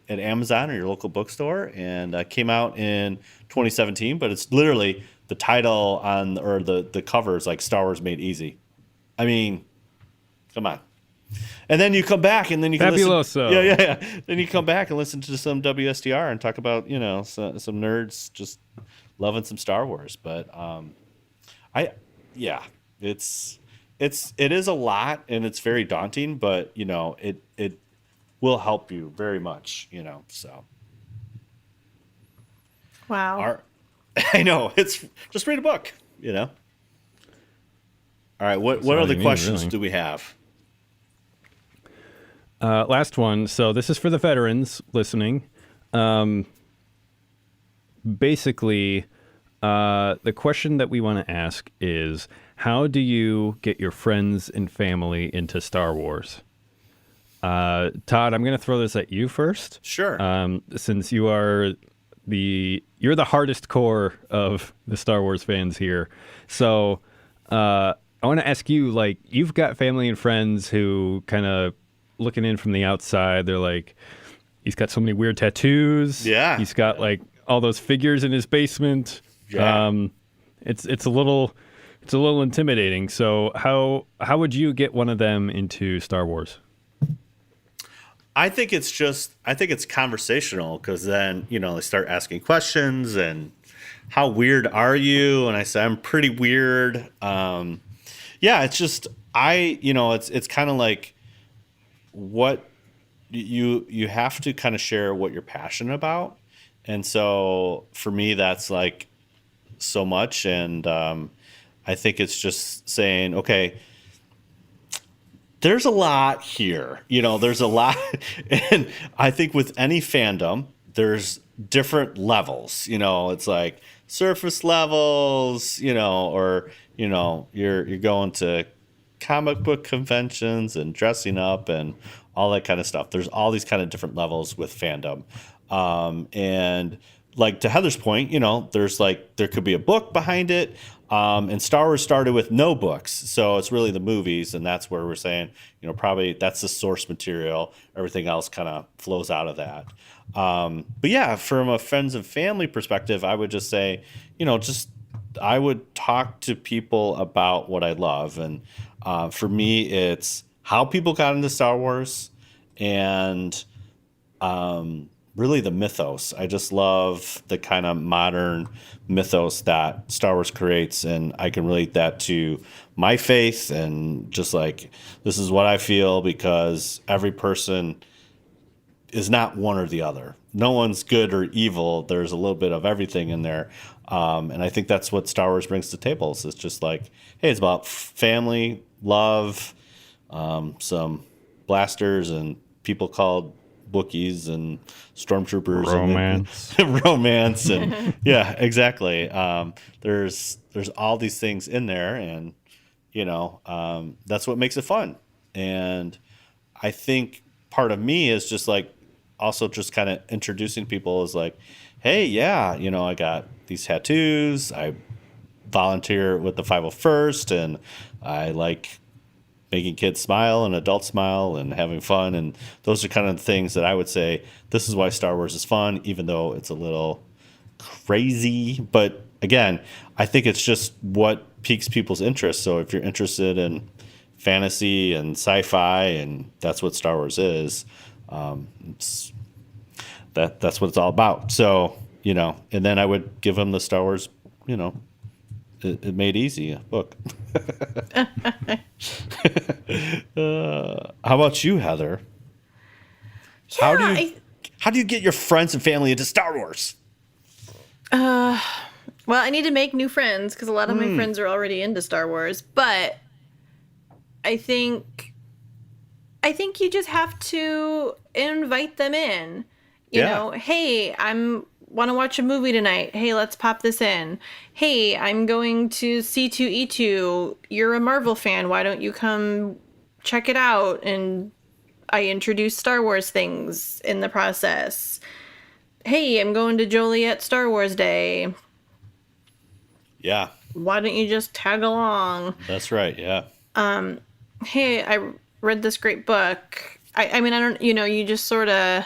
at Amazon or your local bookstore, and came out in 2017, but it's literally the title on, or the cover is like Star Wars Made Easy. I mean, come on. And then you come back, and then you can Fabuloso. Listen. Yeah. Then you come back and listen to some WSTR and talk about, you know, some nerds just loving some Star Wars. But it is a lot, and it's very daunting, but you know, it will help you very much, you know. So wow. I know, it's just read a book, you know. All right, what other questions do we have? Last one. So this is for the veterans listening. Basically, the question that we want to ask is, how do you get your friends and family into Star Wars? Todd, I'm going to throw this at you first. Sure. Since you're the hardest core of the Star Wars fans here. So I want to ask you, like, you've got family and friends who kind of looking in from the outside, they're like, he's got so many weird tattoos. Yeah. He's got like all those figures in his basement. Yeah. It's a little intimidating. So how would you get one of them into Star Wars? I think it's conversational, because then, you know, they start asking questions and how weird are you? And I say, I'm pretty weird. Yeah, it's just, it's kind of like what you have to kind of share what you're passionate about. And so for me, that's like so much. And I think it's just saying, okay, there's a lot here, you know, there's a lot. And I think with any fandom, there's different levels, you know, it's like surface levels, you know, or, you know, you're going to comic book conventions and dressing up and all that kind of stuff. There's all these kind of different levels with fandom. And like to Heather's point, you know, there could be a book behind it. And Star Wars started with no books. So it's really the movies. And that's where we're saying, you know, probably that's the source material. Everything else kind of flows out of that. But yeah, from a friends and family perspective, I would just say, you know, I would talk to people about what I love. And for me, it's how people got into Star Wars and really the mythos. I just love the kind of modern mythos that Star Wars creates, and I can relate that to my faith, and just like, this is what I feel, because every person is not one or the other. No one's good or evil. There's a little bit of everything in there. And I think that's what Star Wars brings to tables. It's just like, hey, it's about family, love, some blasters and people called Wookiees and stormtroopers, Romance. and romance, and yeah, exactly. There's all these things in there, and that's what makes it fun. And I think part of me is just like also just kind of introducing people as like, hey, yeah, I got these tattoos. I volunteer with the 501st, and I like making kids smile and adults smile and having fun. And those are kind of the things that I would say, this is why Star Wars is fun, even though it's a little crazy. But again, I think it's just what piques people's interest. So if you're interested in fantasy and sci-fi, and that's what Star Wars is, that's what it's all about. So, and then I would give them the Star Wars, it made easy a book. How about you, Heather? How do you get your friends and family into Star Wars? Well, I need to make new friends because a lot of my friends are already into Star Wars. But I think you just have to invite them in. You know, hey, want to watch a movie tonight. Hey, let's pop this in. Hey, I'm going to C2E2. You're a Marvel fan. Why don't you come check it out? And I introduce Star Wars things in the process. Hey, I'm going to Joliet Star Wars Day. Yeah. Why don't you just tag along? That's right. Yeah. Hey, I read this great book. I mean, I don't, you just sort of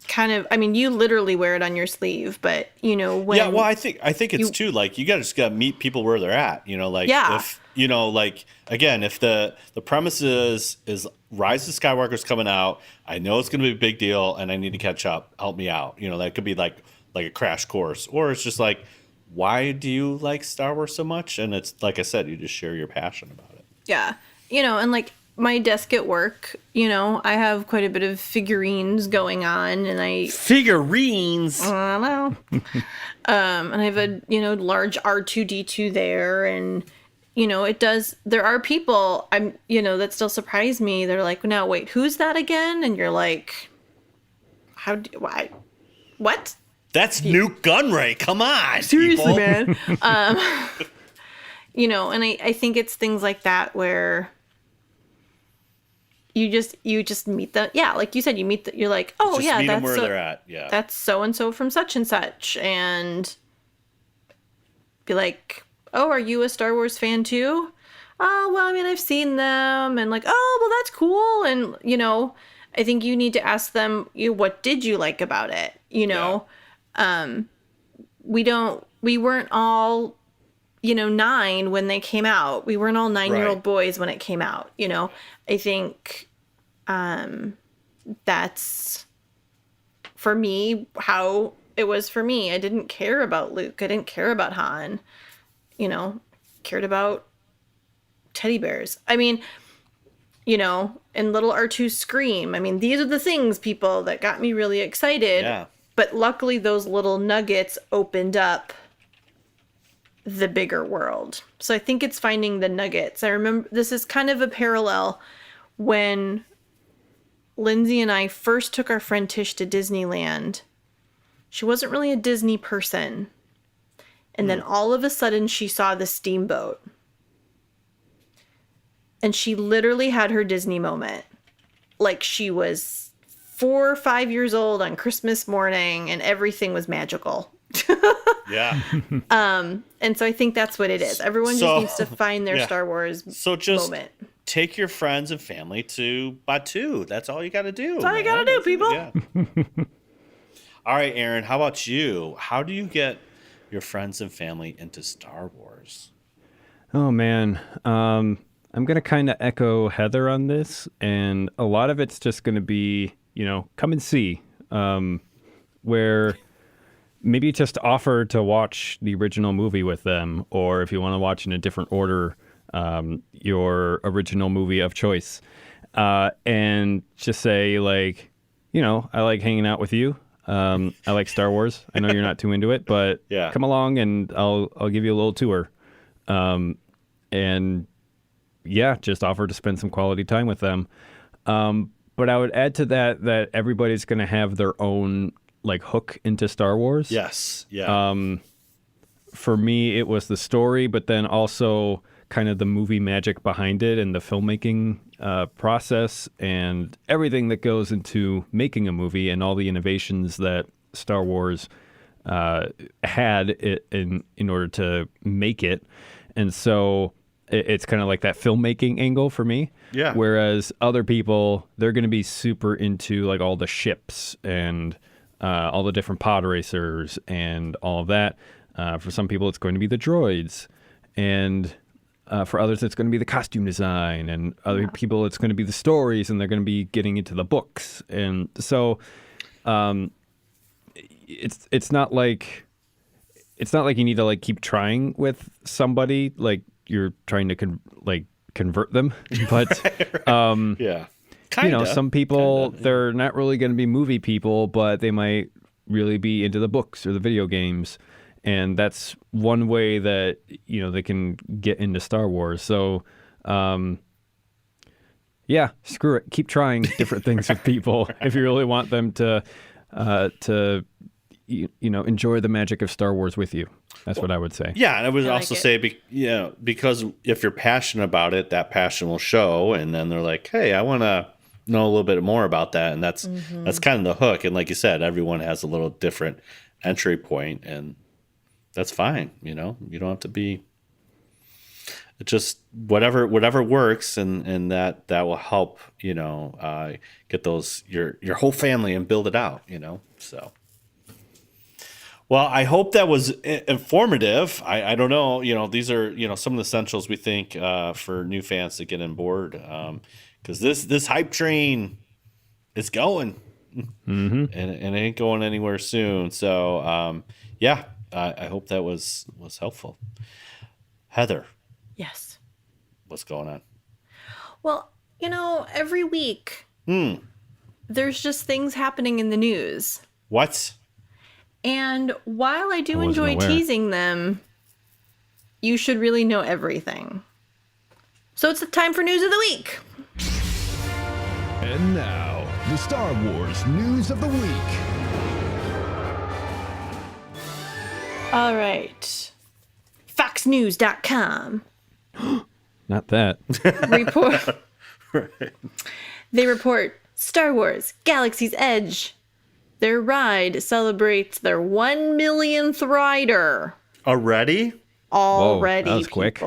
kind of, you literally wear it on your sleeve, but when yeah, well, I think it's too, like, you just gotta meet people where they're at, if again, if the premise is Rise of Skywalker's coming out, I know it's gonna be a big deal and I need to catch up, help me out, that could be like a crash course, or it's just like, why do you like Star Wars so much? And it's like I said, you just share your passion about it. Yeah. And like my desk at work, I have quite a bit of figurines going on, and Figurines? I know. And I have a, large R2-D2 there, and, there are people, that still surprise me. They're like, no, wait, who's that again? And you're like, why? What? That's Nuke Gunray. Come on, seriously, people. man. And I think it's things like that where you just meet them. Yeah, like you said, you're like, oh, just yeah, meet that's them where they're at. Yeah, that's so and so from such and such, and be like, oh, are you a Star Wars fan too? Oh, well, I've seen them, and like, oh, well, that's cool, and I think you need to ask them, what did you like about it? We weren't all 9 when they came out. We weren't all 9-year-old boys when it came out. I think that's for me how it was for me. I didn't care about Luke. I didn't care about Han. Cared about teddy bears. And little R2 scream. These are the things, people, that got me really excited. Yeah. But luckily those little nuggets opened up the bigger world. So I think it's finding the nuggets. I remember this is kind of a parallel when Lindsay and I first took our friend Tish to Disneyland. She wasn't really a Disney person. And then all of a sudden she saw the steamboat. And she literally had her Disney moment. Like she was 4 or 5 years old on Christmas morning and everything was magical. Yeah. And so I think that's what it is. Everyone just needs to find their Star Wars moment. Take your friends and family to Batu. That's all you got to do. That's all you got to do, people. Yeah. All right, Aaron, how about you? How do you get your friends and family into Star Wars? Oh, man. I'm going to kind of echo Heather on this. And a lot of it's just going to be, come and see. Where maybe just offer to watch the original movie with them. Or if you want to watch in a different order, your original movie of choice. And just say, like, I like hanging out with you. I like Star Wars. I know you're not too into it, but come along and I'll give you a little tour. And just offer to spend some quality time with them. But I would add to that everybody's going to have their own like hook into Star Wars. Yes. Yeah. For me, it was the story, but then also kind of the movie magic behind it and the filmmaking process and everything that goes into making a movie and all the innovations that Star Wars had in order to make it. And so it's kind of like that filmmaking angle for me. Yeah. Whereas other people, they're going to be super into like all the ships and all the different pod racers and all of that. For some people, it's going to be the droids. And for others, it's going to be the costume design. And other people, it's going to be the stories. And they're going to be getting into the books. And so it's not like you need to like keep trying with somebody like you're trying to convert them. But yeah. Kinda, some people, they're not really going to be movie people, but they might really be into the books or the video games. And that's one way that, they can get into Star Wars. So, screw it. Keep trying different things with people if you really want them to enjoy the magic of Star Wars with you. That's what I would say. Yeah, and I would also say, because if you're passionate about it, that passion will show. And then they're like, hey, I want to know a little bit more about that. And that's kind of the hook. And like you said, everyone has a little different entry point, and that's fine. You don't have to be just whatever works, and that will help, get those your whole family and build it out, so. Well, I hope that was informative. I don't know, these are, some of the essentials we think for new fans to get on board, because this hype train is going, and it ain't going anywhere soon. So, I hope that was helpful. Heather. Yes. What's going on? Well, every week there's just things happening in the news. What? And while I do enjoy teasing them, you should really know everything. So it's the time for News of the Week. And now, the Star Wars News of the Week. All right. FoxNews.com. Not that. Report. Right. They report Star Wars Galaxy's Edge. Their ride celebrates their 1 millionth rider. Already? Whoa, that was quick.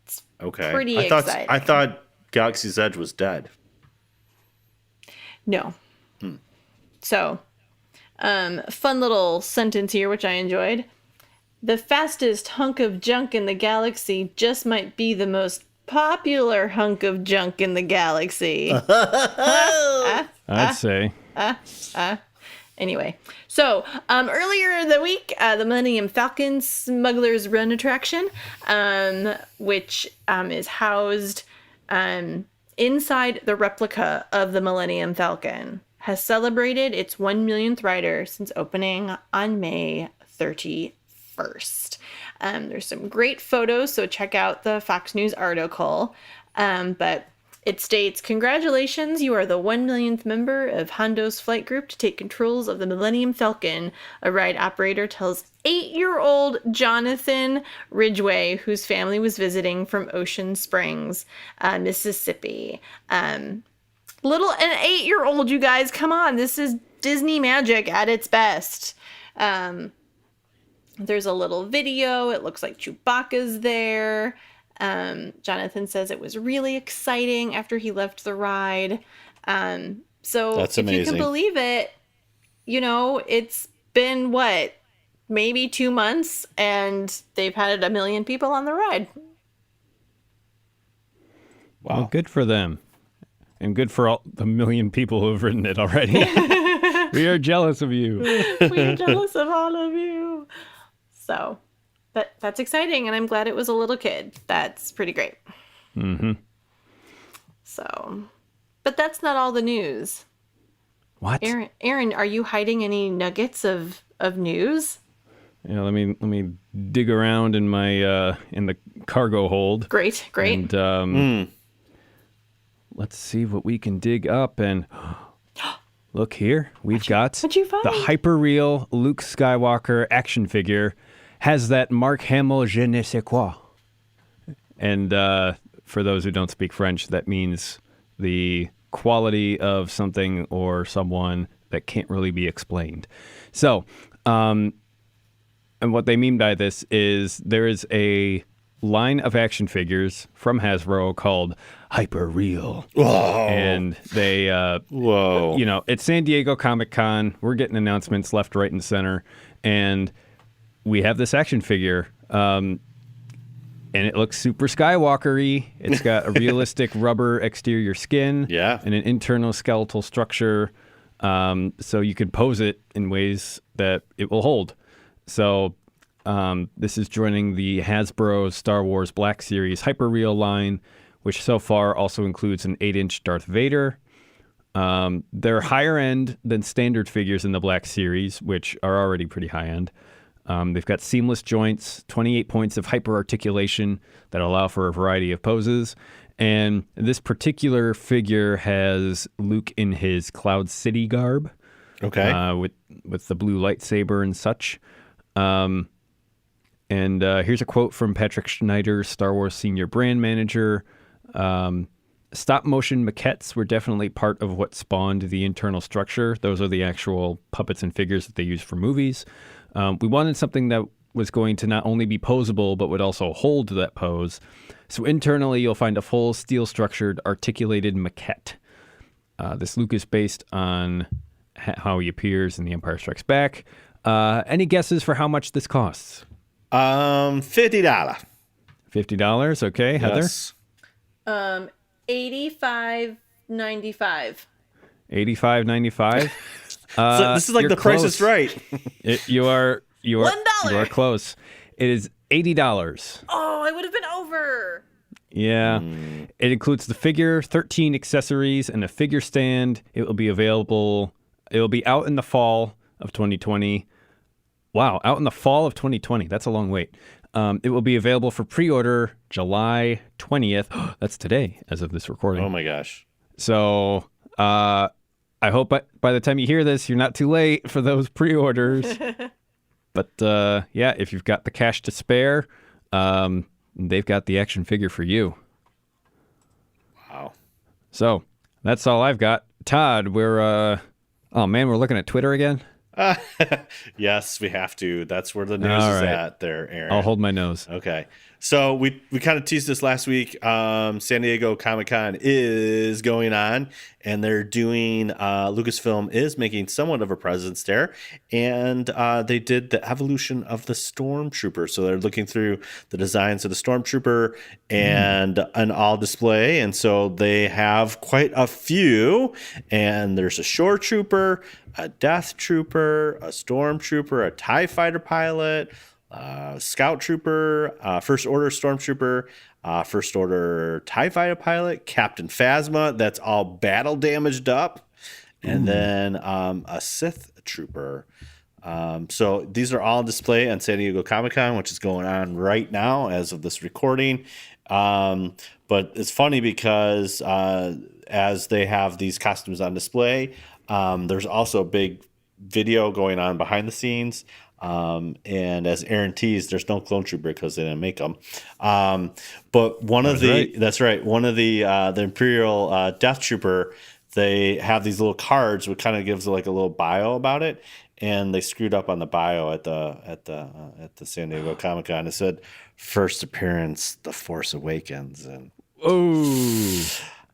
It's okay. Pretty exciting. I thought Galaxy's Edge was dead. No. So, fun little sentence here, which I enjoyed. The fastest hunk of junk in the galaxy just might be the most popular hunk of junk in the galaxy. I'd say. Anyway, so earlier in the week, the Millennium Falcon Smuggler's Run attraction, which is housed inside the replica of the Millennium Falcon, has celebrated its 1 millionth rider since opening on May 31st. There's some great photos, so check out the Fox News article. But it states, congratulations, you are the 1 millionth member of Hondo's flight group to take controls of the Millennium Falcon, a ride operator tells 8-year-old Jonathan Ridgway, whose family was visiting from Ocean Springs, Mississippi. Little, an 8-year-old, you guys, come on, this is Disney magic at its best. There's a little video, it looks like Chewbacca's there. Jonathan says it was really exciting after he left the ride. So that's if amazing. you can believe it, it's been maybe 2 months and they've had 1 million people on the ride. Wow. Well, good for them. And good for all the 1 million people who have written it already. We are jealous of you. We are jealous of all of you. So that's exciting, and I'm glad it was a little kid. That's pretty great. Mm-hmm. So, but that's not all the news. What? Aaron, are you hiding any nuggets of news? Yeah, let me dig around in my in the cargo hold. Great. And let's see what we can dig up. And look here, we've got what'd you find? the hyper-real Luke Skywalker action figure. Has that Mark Hamill je ne sais quoi. And for those who don't speak French, that means the quality of something or someone that can't really be explained. So, and what they mean by this is there is a line of action figures from Hasbro called Hyper Real. Whoa. And they, it's San Diego Comic-Con. We're getting announcements left, right, and center. And we have this action figure. And it looks super Skywalker-y. It's got a realistic rubber exterior skin. Yeah. And an internal skeletal structure. So you can pose it in ways that it will hold. So this is joining the Hasbro Star Wars Black Series Hyper-Real line, which so far also includes an 8-inch Darth Vader. They're higher end than standard figures in the Black Series, which are already pretty high end. They've got seamless joints, 28 points of hyper-articulation that allow for a variety of poses. And this particular figure has Luke in his Cloud City garb. Okay. With the blue lightsaber and such. And here's a quote from Patrick Schneider, Star Wars senior brand manager. Stop-motion maquettes were definitely part of what spawned the internal structure. Those are the actual puppets and figures that they use for movies. We wanted something that was going to not only be posable, but would also hold that pose. So internally, you'll find a full steel-structured, articulated maquette. This Luke is based on how he appears in The Empire Strikes Back. Any guesses for how much this costs? $50. $50, okay. Heather? Yes. $85.95. $85.95. So this is like The Price is Right. You are $1. You are close. It is $80. Oh, I would have been over. Yeah. It includes the figure, 13 accessories, and a figure stand. It will be available. It will be out in the fall of 2020. Wow, out in the fall of 2020. That's a long wait. It will be available for pre-order July 20th. That's today, as of this recording. Oh my gosh. So I hope by the time you hear this, you're not too late for those pre-orders. But yeah, if you've got the cash to spare, they've got the action figure for you. Wow. So that's all I've got. Todd, we're looking at Twitter again. Yes, we have to. That's where the news is at there, Aaron. I'll hold my nose. Okay. So we kind of teased this last week. San Diego Comic-Con is going on, and they're doing Lucasfilm is making somewhat of a presence there, and they did the evolution of the Stormtrooper. So they're looking through the designs of the Stormtrooper and an all display, and so they have quite a few. And there's a Shore Trooper, a Death Trooper, a Stormtrooper, a TIE Fighter pilot, Scout Trooper, First Order Stormtrooper, First Order TIE Fighter pilot, Captain Phasma, that's all battle damaged up, and then a Sith Trooper. So these are all on display on San Diego Comic-Con, which is going on right now as of this recording. But it's funny because as they have these costumes on display, there's also a big video going on behind the scenes. And as Aaron teased, there's no Clone Trooper because they didn't make them. But one of the Imperial Death Trooper, they have these little cards, which kind of gives like a little bio about it. And they screwed up on the bio at the San Diego Comic-Con. It said first appearance, The Force Awakens, and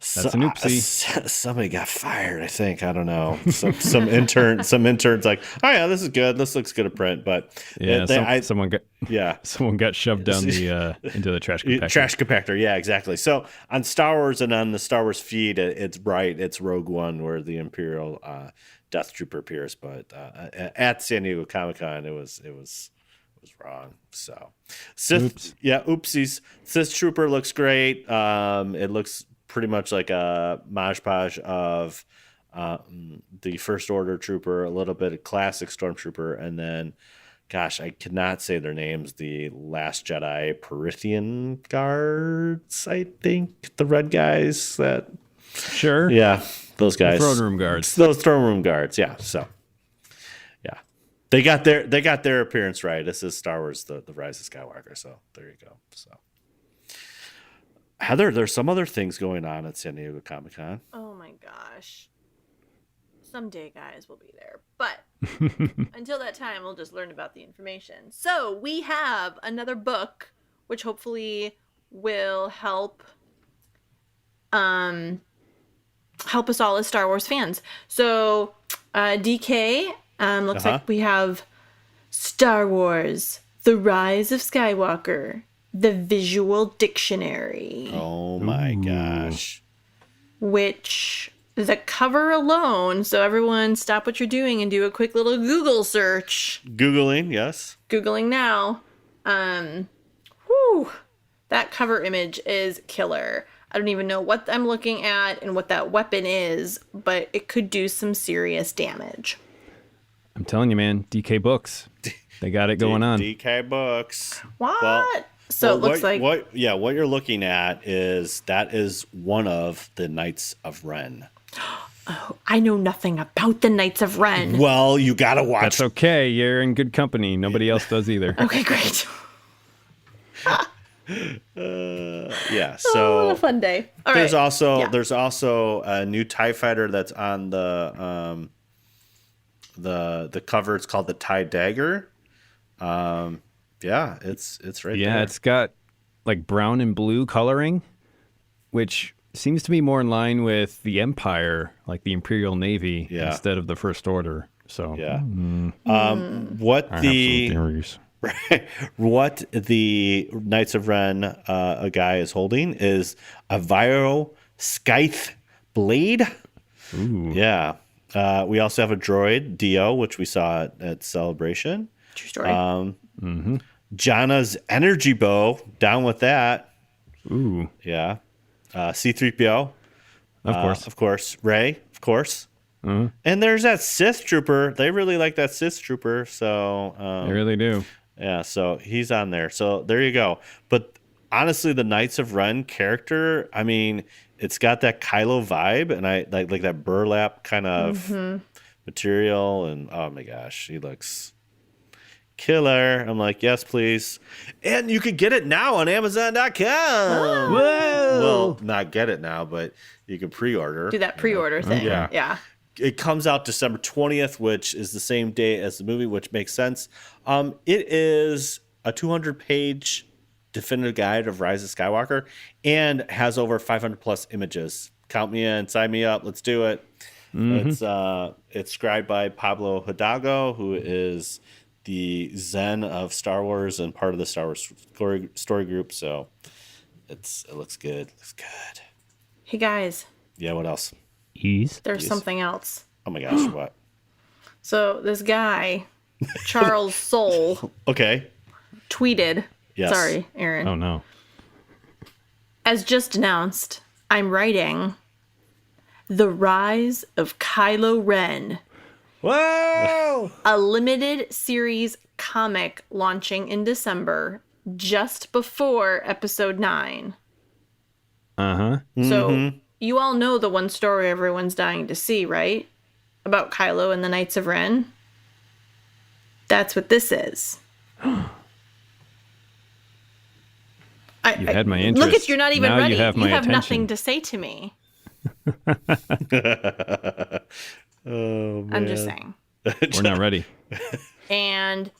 that's an oopsie. Somebody got fired, I think. I don't know. Some interns like, oh yeah, this is good. This looks good to print, but yeah, someone got shoved down the into the trash compactor. Trash compactor, yeah, exactly. So on Star Wars and on the Star Wars feed, it's bright. It's Rogue One where the Imperial Death Trooper appears, but at San Diego Comic-Con, it was wrong. So oopsies. Sith Trooper looks great. It looks pretty much like a mosh podge of the First Order Trooper, a little bit of classic Stormtrooper, and then gosh, I cannot say their names. The Last Jedi Perithian guards, I think, the red guys that. Sure. Yeah, those guys. The throne room guards. Those throne room guards. Yeah. So, yeah, they got their appearance right. This is Star Wars: the Rise of Skywalker. So there you go. So, Heather, there's some other things going on at San Diego Comic-Con. Oh my gosh. Someday, guys, we'll be there. But until that time, we'll just learn about the information. So we have another book, which hopefully will help us all as Star Wars fans. So DK, looks like we have Star Wars: The Rise of Skywalker, the Visual Dictionary. Oh my gosh. Which the cover alone, so everyone stop what you're doing and do a quick little Google search. Googling, yes. Googling now. That cover image is killer. I don't even know what I'm looking at and what that weapon is, but it could do some serious damage. I'm telling you, man, DK Books. They got it going on. DK Books. What? Well, so it looks like what you're looking at is one of the Knights of Ren. Oh, I know nothing about the Knights of Ren. Well, you gotta watch. That's okay. You're in good company. Nobody else does either. Okay, great. Yeah. So what a fun day. All there's right. there's also a new TIE fighter that's on the cover. It's called the TIE Dagger. Yeah, it's right there. Yeah, it's got like brown and blue coloring, which seems to be more in line with the Empire, like the Imperial Navy, instead of the First Order. So yeah. What the Knights of Ren a guy is holding is a Viro Scythe blade. Ooh. Yeah. We also have a droid, Dio, which we saw at Celebration. True story. Janna's energy bow, down with that. Ooh. Yeah. C-3PO. Of course. Rey, of course. And there's that Sith Trooper. They really like that Sith Trooper. So they really do. Yeah, so he's on there. So there you go. But honestly, the Knights of Ren character, I mean, it's got that Kylo vibe, and I like that burlap kind of material. And oh my gosh, he looks killer. I'm like, yes, please. And you could get it now on Amazon.com. Whoa! Well, not get it now, but you can pre-order. Do that pre-order thing. Yeah. It comes out December 20th, which is the same day as the movie, which makes sense. It is a 200-page definitive guide of Rise of Skywalker and has over 500 plus images. Count me in, sign me up. Let's do it. It's scribed by Pablo Hidalgo, who is the Zen of Star Wars and part of the Star Wars story group. So it looks good. Looks good. Hey guys. Yeah. What else? There's something else. Oh my gosh. What? So this guy, Charles Soule, tweeted. Yes. Sorry, Aaron. Oh no. As just announced, I'm writing The Rise of Kylo Ren. Whoa! A limited series comic launching in December, just before episode 9. So you all know the one story everyone's dying to see, right? About Kylo and the Knights of Ren. That's what this is. You had my interest. Look at you're not even now ready. You have, my you have attention. nothing to say to me. Oh, man. I'm just saying. We're not ready. And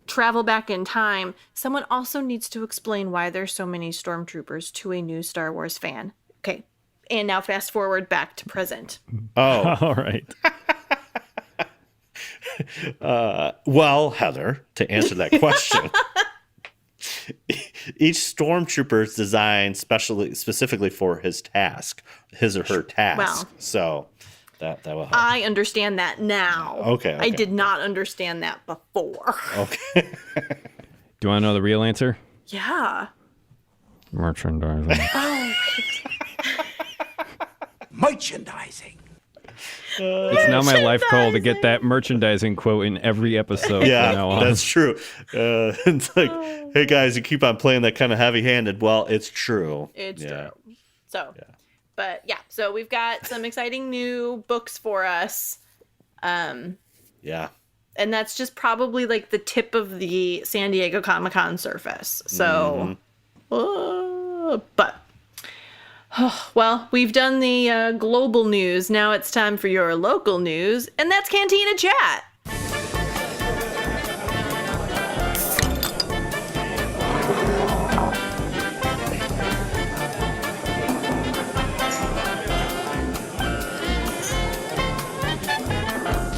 travel back in time. Someone also needs to explain why there's so many stormtroopers to a new Star Wars fan. Okay. And now fast forward back to present. Oh. All right. Well, Heather, to answer that question, each stormtrooper is designed specifically for his or her task. Well, so that will help. I understand that now. Okay. I did not understand that before. Okay. Do you want to know the real answer? Yeah. Merchandising. Oh, Merchandising. It's now my life goal to get that merchandising quote in every episode. from now on. That's true. It's like, hey guys, you keep on playing that kind of heavy-handed. Well, it's true. It's true. So, but yeah, so we've got some exciting new books for us. Yeah. And that's just probably like the tip of the San Diego Comic-Con surface. So, well, we've done the global news. Now it's time for your local news, and that's Cantina Chat.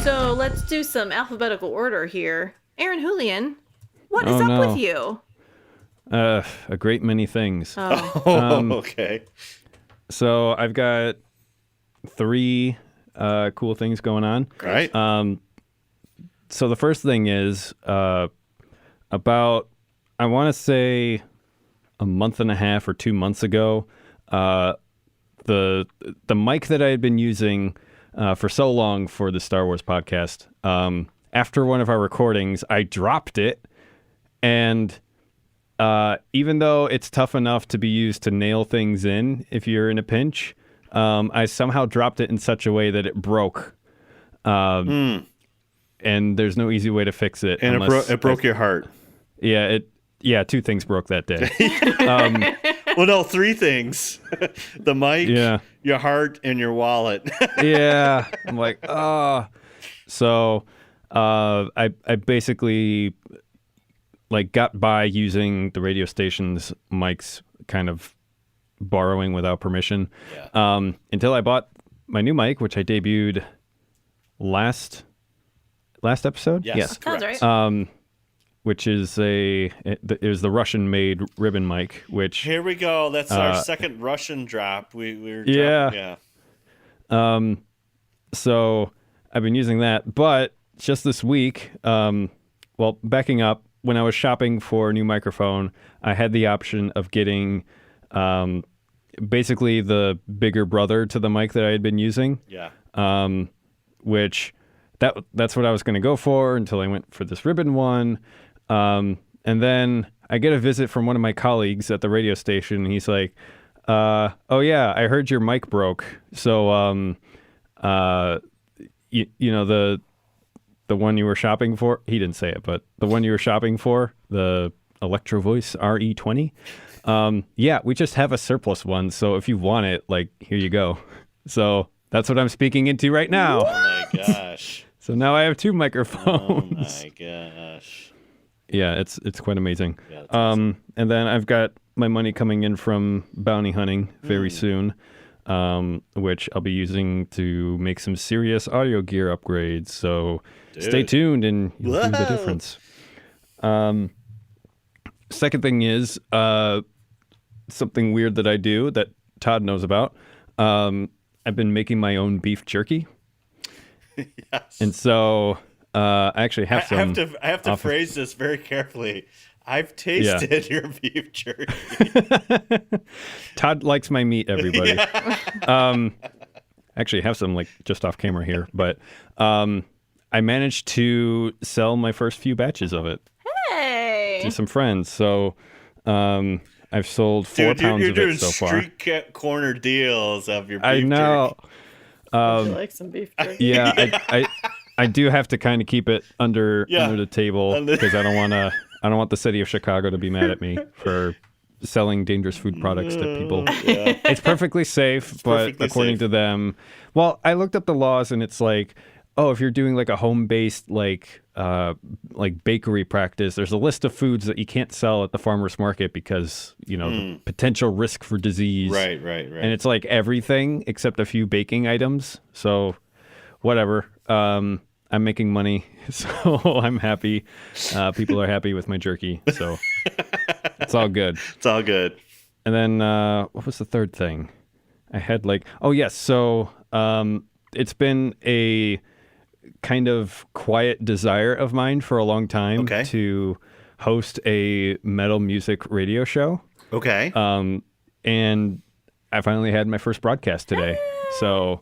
So let's do some alphabetical order here. Aaron Julian, what is up with you? A great many things. Okay. So I've got 3 cool things going on. Right. So the first thing is about, I want to say a month and a half or 2 months ago, the mic that I had been using for so long for the Star Wars podcast, after one of our recordings, I dropped it. And even though it's tough enough to be used to nail things in if you're in a pinch, I somehow dropped it in such a way that it broke. And there's no easy way to fix it. And it broke your heart. Yeah, 2 things broke that day. Well, no, 3 things. The mic, your heart, and your wallet. Yeah. I'm like, So I basically got by using the radio station's mics, kind of borrowing without permission, until I bought my new mic, which I debuted last episode. Yes, correct. That's right. Which is it was the Russian-made ribbon mic, which... Here we go. That's our second Russian drop. We're dropping, So I've been using that, but just this week, backing up, when I was shopping for a new microphone, I had the option of getting basically the bigger brother to the mic that I had been using. Yeah. Which that's what I was going to go for until I went for this ribbon one. And then I get a visit from one of my colleagues at the radio station. And he's like, oh yeah, I heard your mic broke. So, you know, the one you were shopping for, he didn't say it, but the one you were shopping for, the Electro Voice RE20. Yeah, we just have a surplus one. So if you want it, here you go. So that's what I'm speaking into right now. Oh my gosh. So now I have 2 microphones. Oh my gosh. Yeah, it's quite amazing. Yeah, that's awesome. And then I've got my money coming in from bounty hunting very soon, which I'll be using to make some serious audio gear upgrades. So stay tuned and you'll hear the difference. Second thing is something weird that I do that Todd knows about. I've been making my own beef jerky. Yes. And so I actually have some. I have to phrase this very carefully. I've tasted your beef jerky. Todd likes my meat, everybody. Actually, I have some just off camera here, but I managed to sell my first few batches of it to some friends. So I've sold 4 pounds of it so far. You're doing street corner deals of your beef jerky. I know. Would you like some beef jerky? Yeah, I do have to kind of keep it under the table because I don't want the city of Chicago to be mad at me for selling dangerous food products to people. Yeah. It's perfectly safe, but according to them, well, I looked up the laws and it's if you're doing a home-based bakery practice, there's a list of foods that you can't sell at the farmer's market because, the potential risk for disease. Right. And it's everything except a few baking items. So whatever. I'm making money, so I'm happy. People are happy with my jerky, so it's all good. It's all good. And then what was the third thing? I had so it's been a kind of quiet desire of mine for a long time to host a metal music radio show. Okay. And I finally had my first broadcast today. So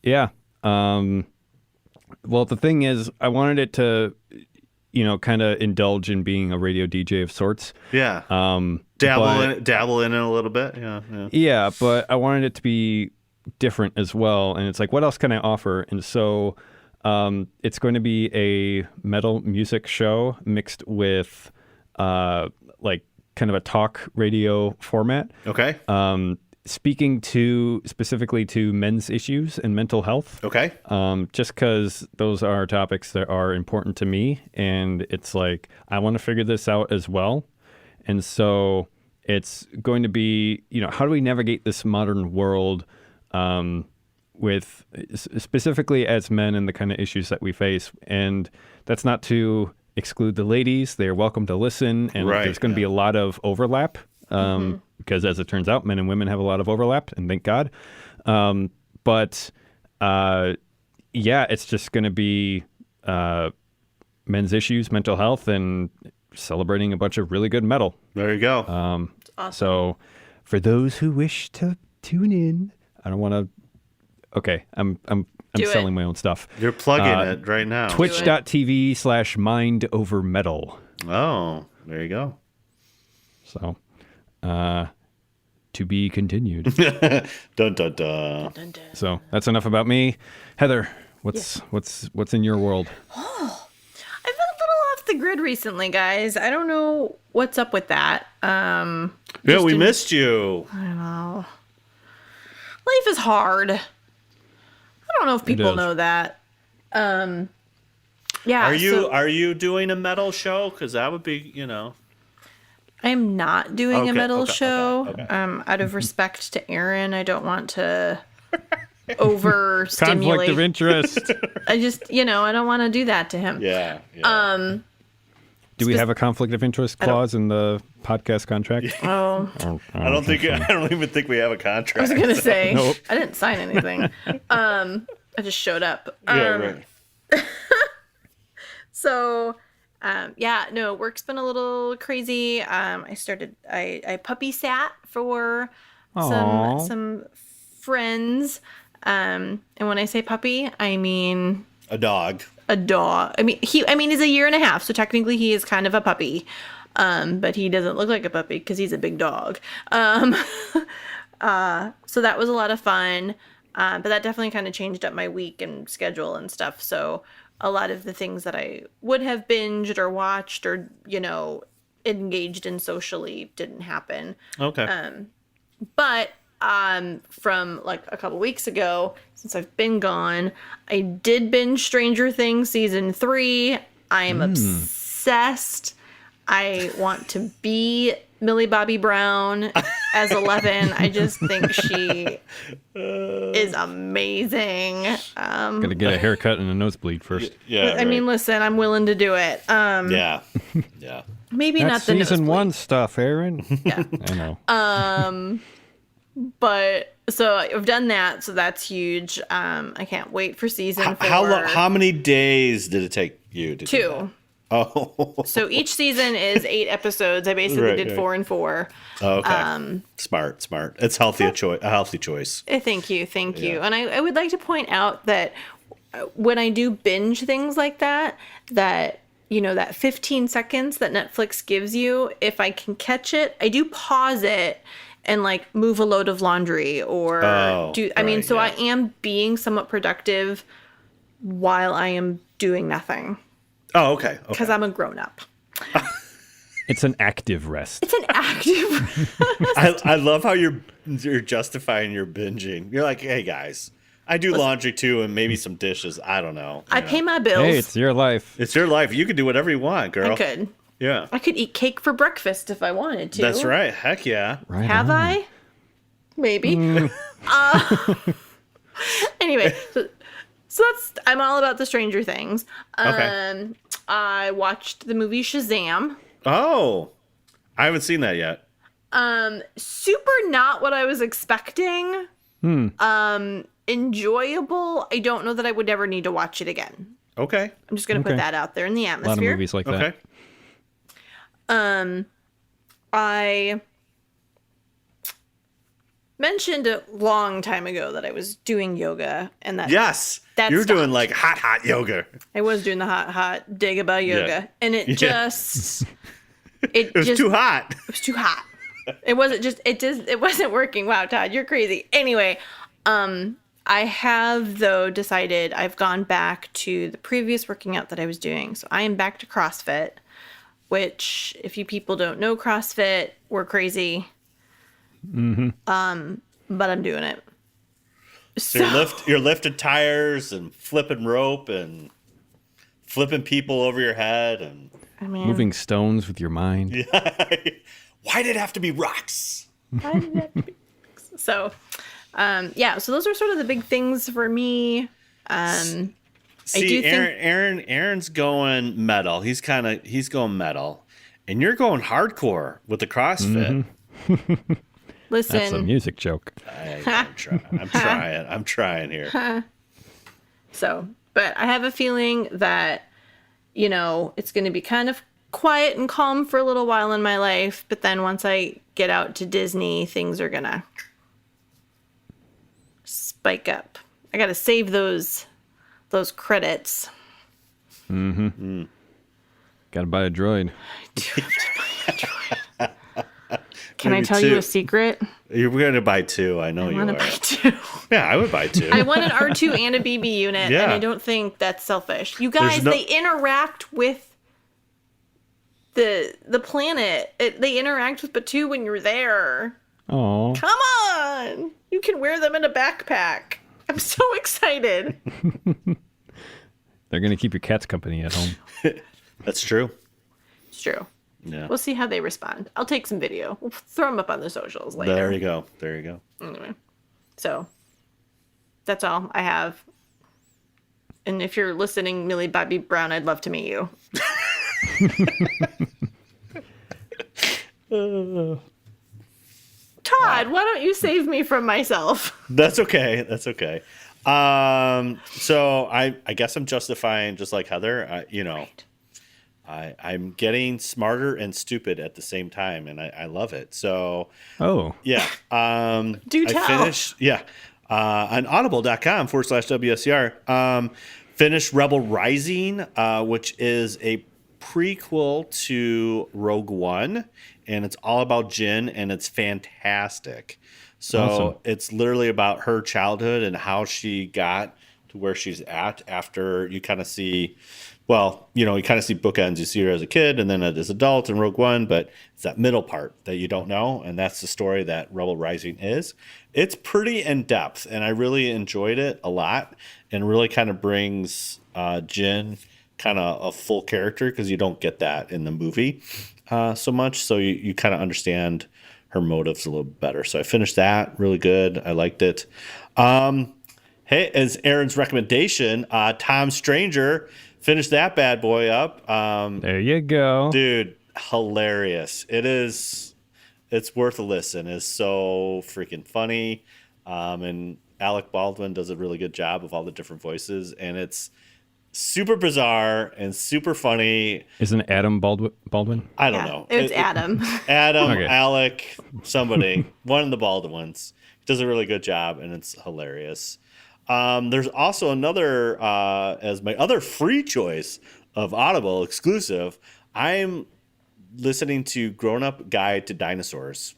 yeah. Well, the thing is, I wanted it to, kind of indulge in being a radio DJ of sorts. Yeah. Dabble in it a little bit. Yeah. Yeah, but I wanted it to be different as well. And it's like, what else can I offer? And so it's going to be a metal music show mixed with like kind of a talk radio format. Okay. Speaking specifically to men's issues and mental health. Okay. Just because those are topics that are important to me. And it's like, I want to figure this out as well. And so it's going to be, how do we navigate this modern world with specifically as men and the kind of issues that we face. And that's not to exclude the ladies. They're welcome to listen. And there's going to be a lot of overlap because as it turns out, men and women have a lot of overlap, and thank God. But it's just going to be men's issues, mental health, and celebrating a bunch of really good metal. There you go. Awesome. So for those who wish to tune in, I don't want to. Okay, I'm selling my own stuff. You're plugging it right now. Twitch.tv/mindovermetal. Oh, there you go. So, to be continued. Dun, dun, dun. So that's enough about me. Heather, what's in your world? Oh, I've been a little off the grid recently, guys. I don't know what's up with that. We missed you. I don't know. Life is hard. I don't know if people know that. Yeah. Are you doing a metal show? Because that would be, I'm not doing a metal show. Okay. Out of respect to Aaron, I don't want to overstimulate. Conflict of interest. I just, I don't want to do that to him. Yeah. Do we have a conflict of interest clause in the podcast contract? Oh, I don't even think we have a contract. I was gonna say, Nope. I didn't sign anything. I just showed up. Right. So, work's been a little crazy. I puppy sat for some friends. And when I say puppy, I mean a dog. I mean, he's a year and a half, so technically he is kind of a puppy. But he doesn't look like a puppy because he's a big dog. So that was a lot of fun. But that definitely kind of changed up my week and schedule and stuff. So a lot of the things that I would have binged or watched or, engaged in socially didn't happen. Okay. But from like a couple weeks ago, since I've been gone, I did binge Stranger Things season 3. I am obsessed. I want to be Millie Bobby Brown as 11. I just think she is amazing. Gotta get a haircut and a nosebleed first. Yeah. I mean, listen, I'm willing to do it. Yeah. Maybe That's not the season nosebleed. 1 stuff, Aaron. Yeah. I know. But so I've done that, so that's huge. I can't wait for season 4. How many days did it take you to do 2. that? Oh. So each season is 8 episodes. I basically did 4 and 4. Okay. Smart. It's a healthy choice. Thank you. And I would like to point out that when I do binge things like that, that 15 seconds that Netflix gives you, if I can catch it, I do pause it and like move a load of laundry or I am being somewhat productive while I am doing nothing. Oh, okay. Because I'm a grown up. It's an active rest. It's an active rest. I love how you're justifying your binging. You're like, hey guys, I do laundry too and maybe some dishes. I don't know. I pay my bills. Hey, it's your life. It's your life. You can do whatever you want, girl. I could. Yeah. I could eat cake for breakfast if I wanted to. That's right. Heck yeah. Right Have on. I? Maybe. Anyway, so that's I'm all about the Stranger Things. Okay. I watched the movie Shazam. Oh, I haven't seen that yet. Super not what I was expecting. Enjoyable. I don't know that I would ever need to watch it again. Okay. I'm just gonna put that out there in the A lot of atmosphere. movies like that. Okay. mentioned a long time ago that I was doing yoga, and that Yes. that You're doing stopped. like hot yoga. I was doing the hot Dagobah yoga, Yeah. and it just It was too hot. It was too hot. It wasn't working. Wow, Todd, you're crazy. Anyway, I have though decided I've gone back to the previous working out that I was doing. So I am back to CrossFit, which if you people don't know CrossFit, we're crazy. Mm-hmm. But I'm doing it. So you're lifting tires and flipping rope and flipping people over your head and Moving stones with your mind. Why did it have to be rocks? So, so those are sort of the big things for me. See, Aaron's going metal. He's going metal, and you're going hardcore with the CrossFit. Mm-hmm. Listen, That's a music joke. I'm trying here. So, but I have a feeling that, it's going to be kind of quiet and calm for a little while in my life. But then once I get out to Disney, things are going to spike up. I got to save those credits. Mm-hmm. Got to buy a droid. Can I tell you a secret? You're going to buy 2. I know you are. I want to buy 2. Yeah, I would buy 2. I want an R2 and a BB unit, and I don't think that's selfish. You guys, they interact with the planet. They interact with Batu when you're there. Oh. Come on! You can wear them in a backpack. I'm so excited. They're going to keep your cats company at home. That's true. It's true. Yeah. We'll see how they respond. I'll take some video. We'll throw them up on the socials later. There you go. Anyway, so that's all I have. And if you're listening, Millie Bobby Brown, I'd love to meet you. Todd, why don't you save me from myself? That's okay. So I guess I'm justifying, just like Heather. I'm getting smarter and stupid at the same time, and I love it. So, yeah. Do tell. I finished, on audible.com/WSTR. Finished Rebel Rising, which is a prequel to Rogue One, and it's all about Jyn, and it's fantastic. So Awesome. It's literally about her childhood and how she got to where she's at after you kind of see. Well, you kind of see bookends. You see her as a kid and then as an adult in Rogue One, but it's that middle part that you don't know, and that's the story that Rebel Rising is. It's pretty in-depth, and I really enjoyed it a lot, and really kind of brings Jyn kind of a full character, because you don't get that in the movie so much, so you kind of understand her motives a little better. So I finished that. Really good. I liked it. Hey, as Aaron's recommendation, Tom Stranger, finish that bad boy up. There you go. Dude, hilarious. It's worth a listen. It's so freaking funny. And Alec Baldwin does a really good job of all the different voices. And it's super bizarre and super funny. Isn't Adam Baldwin? I don't know. It's Adam. Adam, Okay. Alec, somebody. One of the Baldwins. Does a really good job, and it's hilarious. There's also another, as my other free choice of Audible exclusive, I'm listening to Grown Up Guide to Dinosaurs.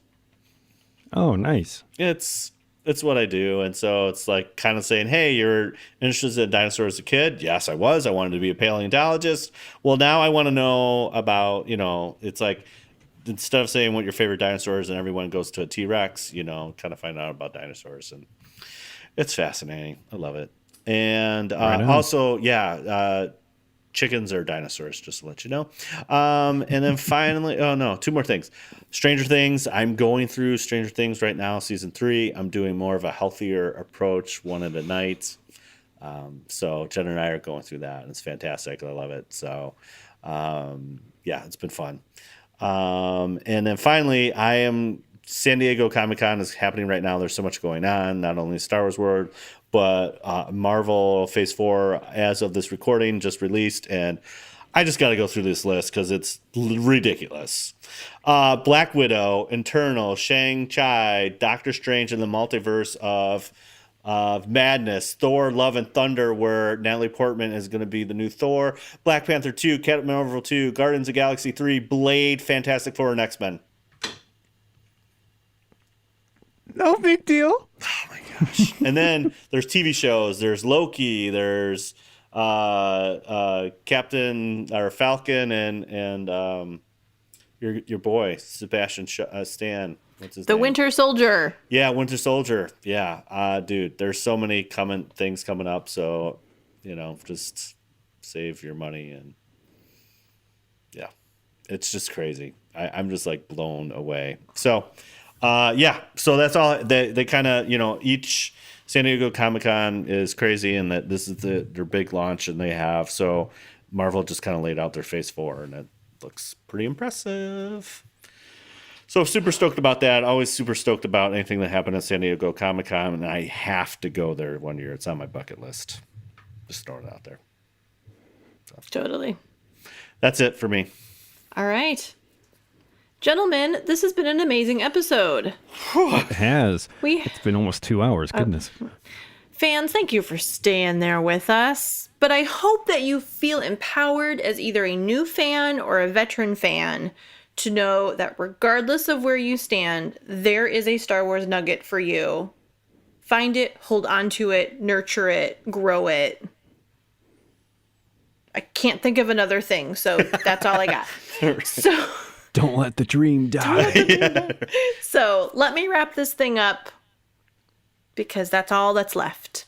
Oh, nice. It's what I do, and so it's like kind of saying, hey, you're interested in dinosaurs as a kid? Yes, I was. I wanted to be a paleontologist. Well, now I want to know about, it's like, instead of saying what your favorite dinosaur is and everyone goes to a T-Rex, kind of find out about dinosaurs, and it's fascinating. I love it. And also, chickens are dinosaurs, just to let you know. And then finally, 2 more things. Stranger Things. I'm going through Stranger Things right now, season 3. I'm doing more of a healthier approach, one at a night. So Jen and I are going through that, and it's fantastic. I love it. So, it's been fun. And then finally, San Diego Comic-Con is happening right now. There's so much going on, not only Star Wars World, but Marvel Phase 4, as of this recording, just released. And I just got to go through this list because it's ridiculous. Black Widow, Internal, Shang-Chi, Doctor Strange in the Multiverse of Madness, Thor, Love and Thunder, where Natalie Portman is going to be the new Thor, Black Panther 2, Captain Marvel 2, Guardians of the Galaxy 3, Blade, Fantastic Four, and X-Men. No big deal. Oh my gosh. And then there's TV shows. There's Loki. There's Captain or Falcon and your boy Sebastian Stan. What's his name? The Winter Soldier. Yeah, Winter Soldier. Yeah, dude. There's so many things coming up. So, just save your money and yeah, it's just crazy. I'm just like blown away. So. So that's all. They kind of, each San Diego Comic-Con is crazy, and that this is their big launch, and they have. So Marvel just kind of laid out their Phase 4, and it looks pretty impressive. So super stoked about that. Always super stoked about anything that happened at San Diego Comic-Con, and I have to go there one year. It's on my bucket list. Just throwing it out there. So. Totally. That's it for me. All right. Gentlemen, this has been an amazing episode. It has. It's been almost 2 hours. Goodness. Fans, thank you for staying there with us. But I hope that you feel empowered as either a new fan or a veteran fan to know that regardless of where you stand, there is a Star Wars nugget for you. Find it, hold on to it, nurture it, grow it. I can't think of another thing, so that's all I got. So... Don't let the dream die. So let me wrap this thing up because that's all that's left.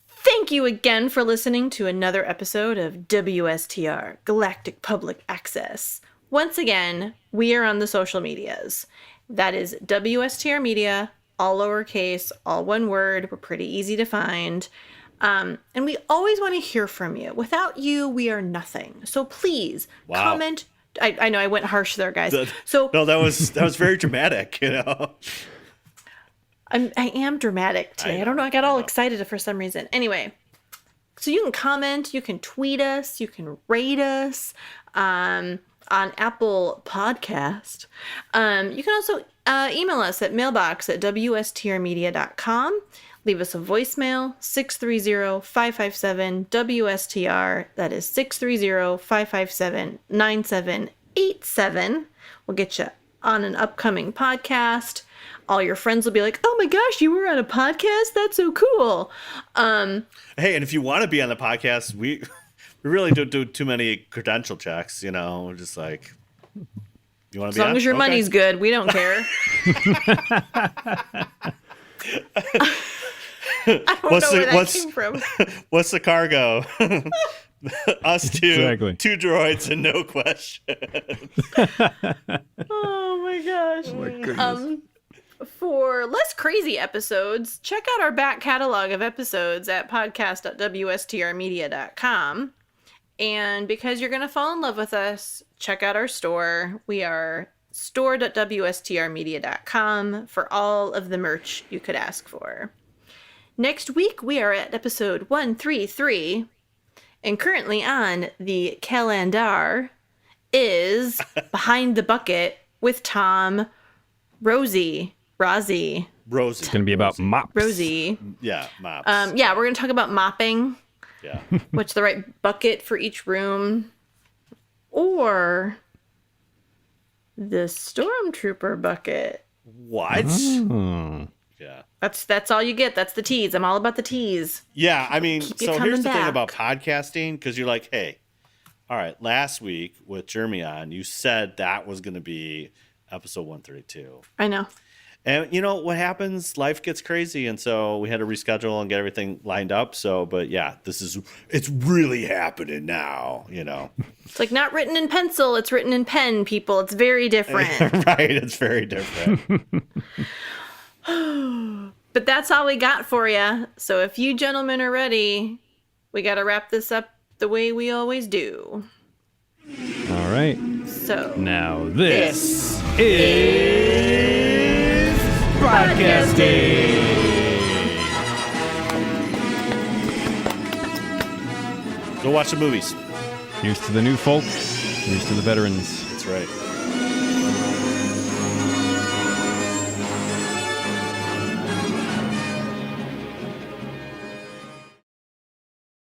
Thank you again for listening to another episode of WSTR Galactic Public Access. Once again, we are on the social medias. That is WSTR Media, all lowercase, all one word. We're pretty easy to find. And we always want to hear from you. Without you, we are nothing. So please comment. I know I went harsh there, guys. No, that was very dramatic, I am dramatic today. I don't know. I got all excited for some reason. Anyway, so you can comment, you can tweet us, you can rate us on Apple Podcast. You can also email us at mailbox@wstrmedia.com. Leave us a voicemail, 630-557-WSTR. That is 630-557-9787. We'll get you on an upcoming podcast. All your friends will be like, oh my gosh, you were on a podcast? That's so cool. Hey, and if you want to be on the podcast, we really don't do too many credential checks, We're just like, you want to be on? As long as your money's good, we don't care. I don't know where that came from. What's the cargo? Us two, exactly. 2 droids and no question. Oh my gosh. Oh my goodness. For less crazy episodes, check out our back catalog of episodes at podcast.wstrmedia.com. And because you're going to fall in love with us, check out our store. We are store.wstrmedia.com for all of the merch you could ask for. Next week, we are at episode 133, and currently on the calendar is Behind the Bucket with Tom, Rosie. It's going to be about mops. Rosie. Yeah, mops. We're going to talk about mopping. Yeah. What's the right bucket for each room? Or the Stormtrooper bucket. What? Oh. Yeah. That's all you get. That's the tease. I'm all about the tease. Yeah, I mean, so here's the thing back. about podcasting, because you're like, hey, all right, last week with Jeremy on, you said that was going to be episode 132. I know. And you know what happens? Life gets crazy, and so we had to reschedule and get everything lined up. So, but yeah, it's really happening now, It's like not written in pencil, it's written in pen, people. It's very different. Right, it's very different. But that's all we got for you. So if you gentlemen are ready, we got to wrap this up the way we always do. All right. So now this is podcasting. Go watch the movies. Here's to the new folk. Here's to the veterans. That's right.